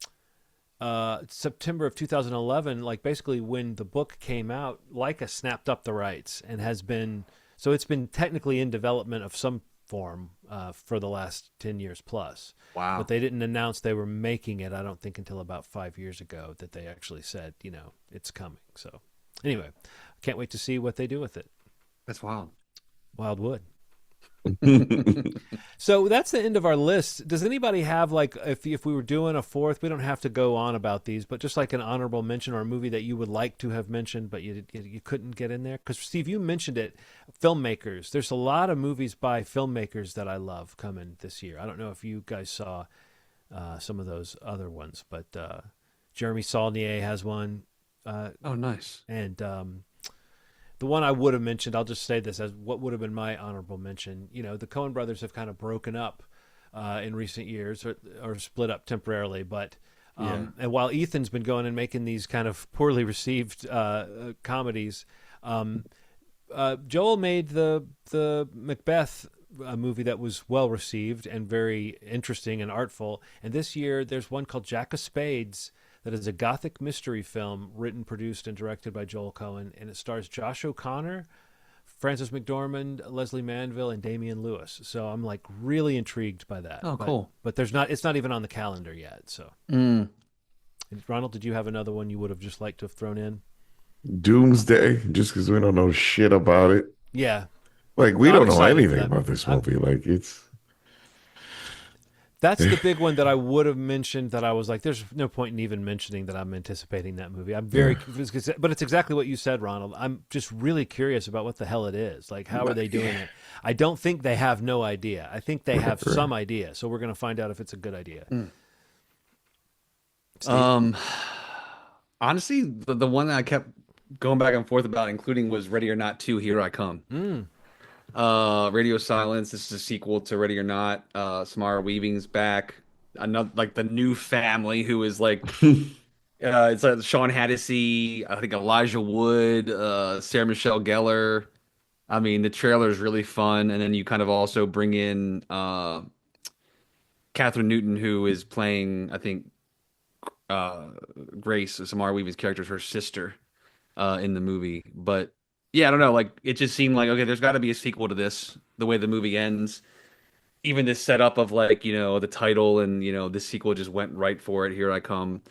September of 2011, like basically when the book came out, Leica snapped up the rights and has been, so it's been technically in development of some form for the last 10 years plus. Wow. But they didn't announce they were making it, I don't think, until about 5 years ago, that they actually said, it's coming. So anyway, can't wait to see what they do with it. That's wild. Wildwood. So that's the end of our list. Does anybody have, like, if we were doing a fourth, we don't have to go on about these, but just like an honorable mention or a movie that you would like to have mentioned but you couldn't get in there? Because Steve, you mentioned it, filmmakers. There's a lot of movies by filmmakers that I love coming this year. I don't know if you guys saw some of those other ones, but Jeremy Saulnier has one. Oh, nice. And the one I would have mentioned, I'll just say this as what would have been my honorable mention. The Coen brothers have kind of broken up in recent years, or split up temporarily. But and while Ethan's been going and making these kind of poorly received comedies, Joel made the Macbeth movie that was well received and very interesting and artful. And this year, there's one called Jack of Spades, that is a gothic mystery film written, produced, and directed by Joel Coen, and it stars Josh O'Connor, Frances McDormand, Leslie Manville, and Damian Lewis. So I'm like really intrigued by that. Oh, cool. But it's not even on the calendar yet. So, Ronald, did you have another one you would have just liked to have thrown in? Doomsday, just because we don't know shit about it. Yeah, Like we I'm don't know excited for anything that. about this movie. Like That's the big one that I would have mentioned, that I was like, there's no point in even mentioning that I'm anticipating that movie. I'm very, but it's exactly what you said, Ronald. I'm just really curious about what the hell it is. Like, how are they doing it? I don't think they have no idea. I think they have some idea. So we're going to find out if it's a good idea. Honestly, the one that I kept going back and forth about including was Ready or Not 2, Here I Come. Radio Silence. This is a sequel to Ready or Not. Samara Weaving's back. Another, like, the new family who is like It's like Sean Hannity, I think Elijah Wood, Sarah Michelle Gellar. I mean, the trailer is really fun, and then you kind of also bring in Catherine Newton, who is playing, I think, uh, Grace, Samara Weaving's character, her sister, in the movie. But yeah, I don't know. Like, it just seemed like okay, there's got to be a sequel to this. The way the movie ends, even this setup of like the title and this sequel just went right for it. Here I come.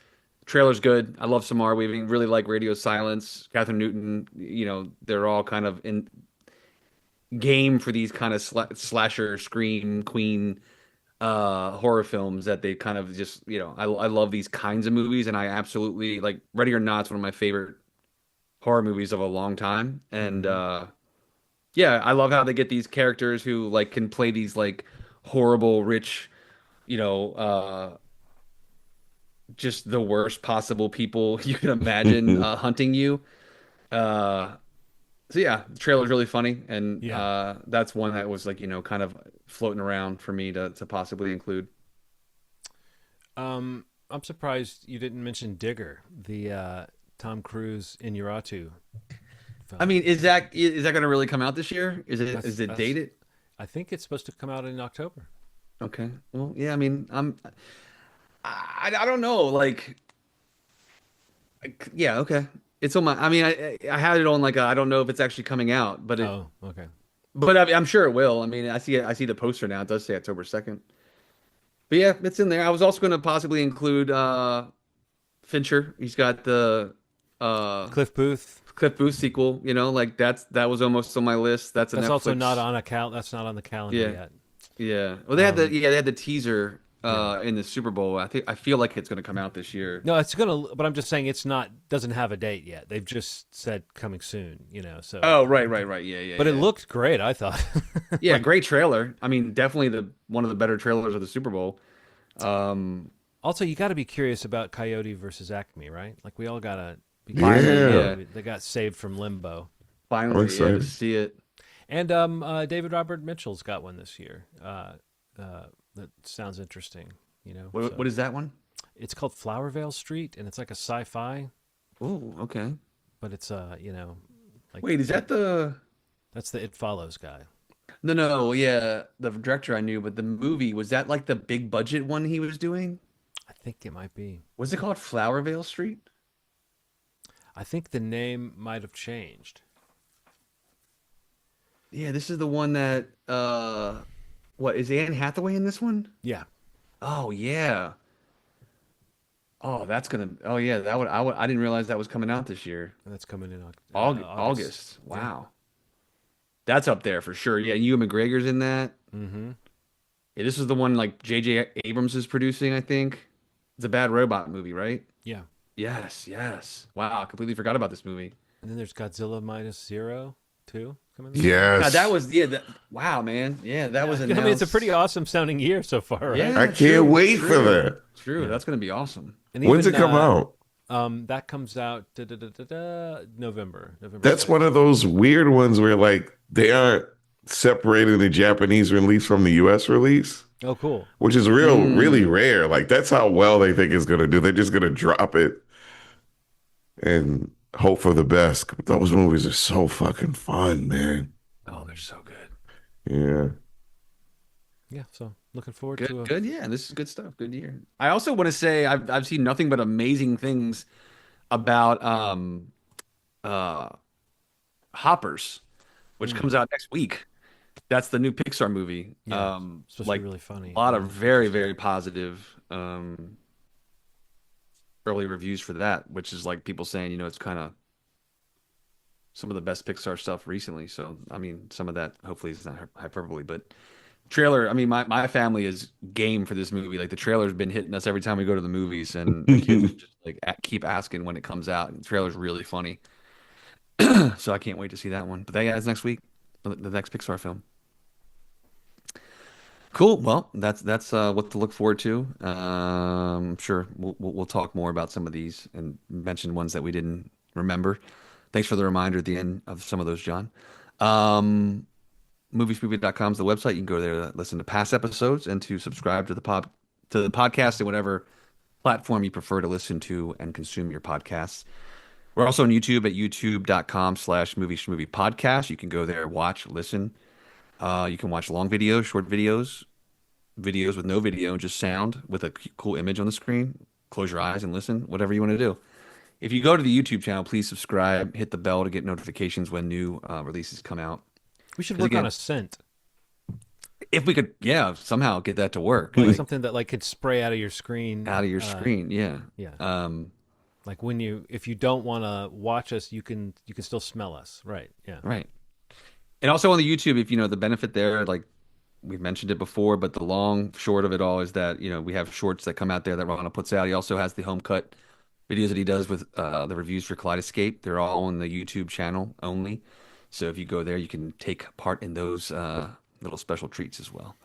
Trailer's good. I love Samara Weaving. Really like Radio Silence. Catherine Newton. They're all kind of in game for these kind of slasher scream queen horror films that they kind of just I love these kinds of movies, and I absolutely like Ready or Not's one of my favorite horror movies of a long time. And Hmm. yeah, I love how they get these characters who like can play these like horrible rich, you know uh just the worst possible people you can imagine hunting you. uh so yeah, the trailer's really funny, and Yeah. that's one that was like kind of floating around for me to possibly include. I'm surprised you didn't mention Digger, the Tom Cruise Inarritu I film. mean, is that going to really come out this year? Is it That's dated? I think it's supposed to come out in October. Okay. Well, yeah. I mean, I don't know. Yeah. Okay. It's on my. I mean, I had it on like I don't know if it's actually coming out, Oh, okay. but I'm sure it will. I mean, I see the poster now. It does say October 2nd. But yeah, it's in there. I was also going to possibly include Fincher. He's got the uh Cliff Booth. Cliff Booth sequel. Like that was almost on my list. That's a That's also not Netflix. on a that's not on the calendar Yeah. yet. Yeah. Well, Um, they had the teaser yeah. in the Super Bowl. I feel like it's going to come out this year. No, it's gonna. But I'm just saying it's not. Doesn't have a date yet. They've just said coming soon. So. Oh, right, right, right. Yeah, yeah, But it yeah. looked great. I thought. Yeah, Like, great trailer. I mean, definitely the one of the better trailers of the Super Bowl. Um, also, you got to be curious about Coyote versus Acme, right? Like we all gotta be curious about Finally, that Yeah, yeah. movie. They got saved from limbo. I'm Finally, yeah, to excited. see it. And David Robert Mitchell's got one this year. That sounds interesting. What So is that one? it's called Flowervale Street, and it's like a sci-fi, Oh, okay. but it's like Wait, is that the that's the It Follows guy. No, no, yeah, the director I knew, but the movie was that like the big budget one he was doing? I think it might be. Was it called Flowervale Street? I think the name might have changed. Yeah, this is the one that what is Anne Hathaway in this one? Yeah, Oh yeah. Oh, that's gonna. Oh yeah, I didn't realize that was coming out this year. and that's coming in August. August. Yeah. Wow, that's up there for sure. Yeah, Ewan McGregor's in that. Mm-hmm. Yeah, this is the one like J.J. Abrams is producing, I think. It's a bad robot movie, right? Yeah. Yes, yes. Wow, I completely forgot about this movie. And then there's Godzilla minus zero too coming this year. God, that Yes, was yeah. Wow, man. Yeah, that was I mean, it's a pretty announced. awesome sounding year so far, right? I Yeah, can't true, wait for true, that. true. Yeah. That's gonna be awesome. And When's even it come out? that comes out November That's one 6th. of those weird ones where like they aren't separating the Japanese release from the US release, Oh, cool. which is really Mm. rare. Like that's how well they think it's gonna do. They're just gonna drop it and hope for the best. Those movies are so fucking fun, man. Oh, they're so good. Yeah. Yeah, so looking forward Good, to a good. Yeah, this is good stuff. Good year. I also want to say I've seen nothing but amazing things about uh Hoppers, which mm, comes out next week. That's the new Pixar movie. yeah, it's supposed to be Like really funny. a lot of Yeah. very, very positive early reviews for that, which is like people saying, it's kind of some of the best Pixar stuff recently. So, I mean, some of that hopefully is not hyperbole, but trailer, I mean, my family is game for this movie. Like the trailer's been hitting us every time we go to the movies, and the kids just like keep asking when it comes out. And the trailer's really funny. So I can't wait to see that one. But that, yeah, it's next week, the next Pixar film. Cool. Well, that's what to look forward to. Sure, we'll talk more about some of these and mention ones that we didn't remember. Thanks for the reminder at the end of some of those, John. Um, moviesmovie.com is the website. You can go there to listen to past episodes and to subscribe to the podcast and whatever platform you prefer to listen to and consume your podcasts. We're also on YouTube at youtube.com/movie schmovie podcast. You can go there, watch, listen. You can watch long videos, short videos, videos with no video, just sound with a cool image on the screen. Close your eyes and listen, whatever you want to do. If you go to the YouTube channel, please subscribe, hit the bell to get notifications when new releases come out. We should Because work on again, a scent, if we could, yeah, somehow get that to work, like like something that like could spray out of your screen. out of your screen, yeah. Yeah. Um, Like when if you don't want to watch us, you can still smell us. Right. Yeah. right. And also on the YouTube, if you know the benefit there, like we've mentioned it before, but the long short of it all is that, we have shorts that come out there that Rana puts out. He also has the home cut videos that he does with the reviews for Kaleidoscape. They're all on the YouTube channel only. So if you go there, you can take part in those little special treats as well.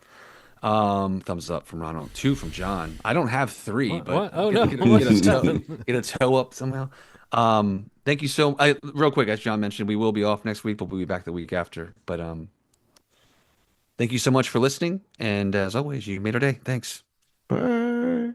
Thumbs up from Ronald. 2 from John. I don't have 3, but What? Oh no! get a toe up somehow. Thank you real quick, as John mentioned, we will be off next week, but we'll be back the week after. But thank you so much for listening, and as always, you made our day. Thanks. Bye.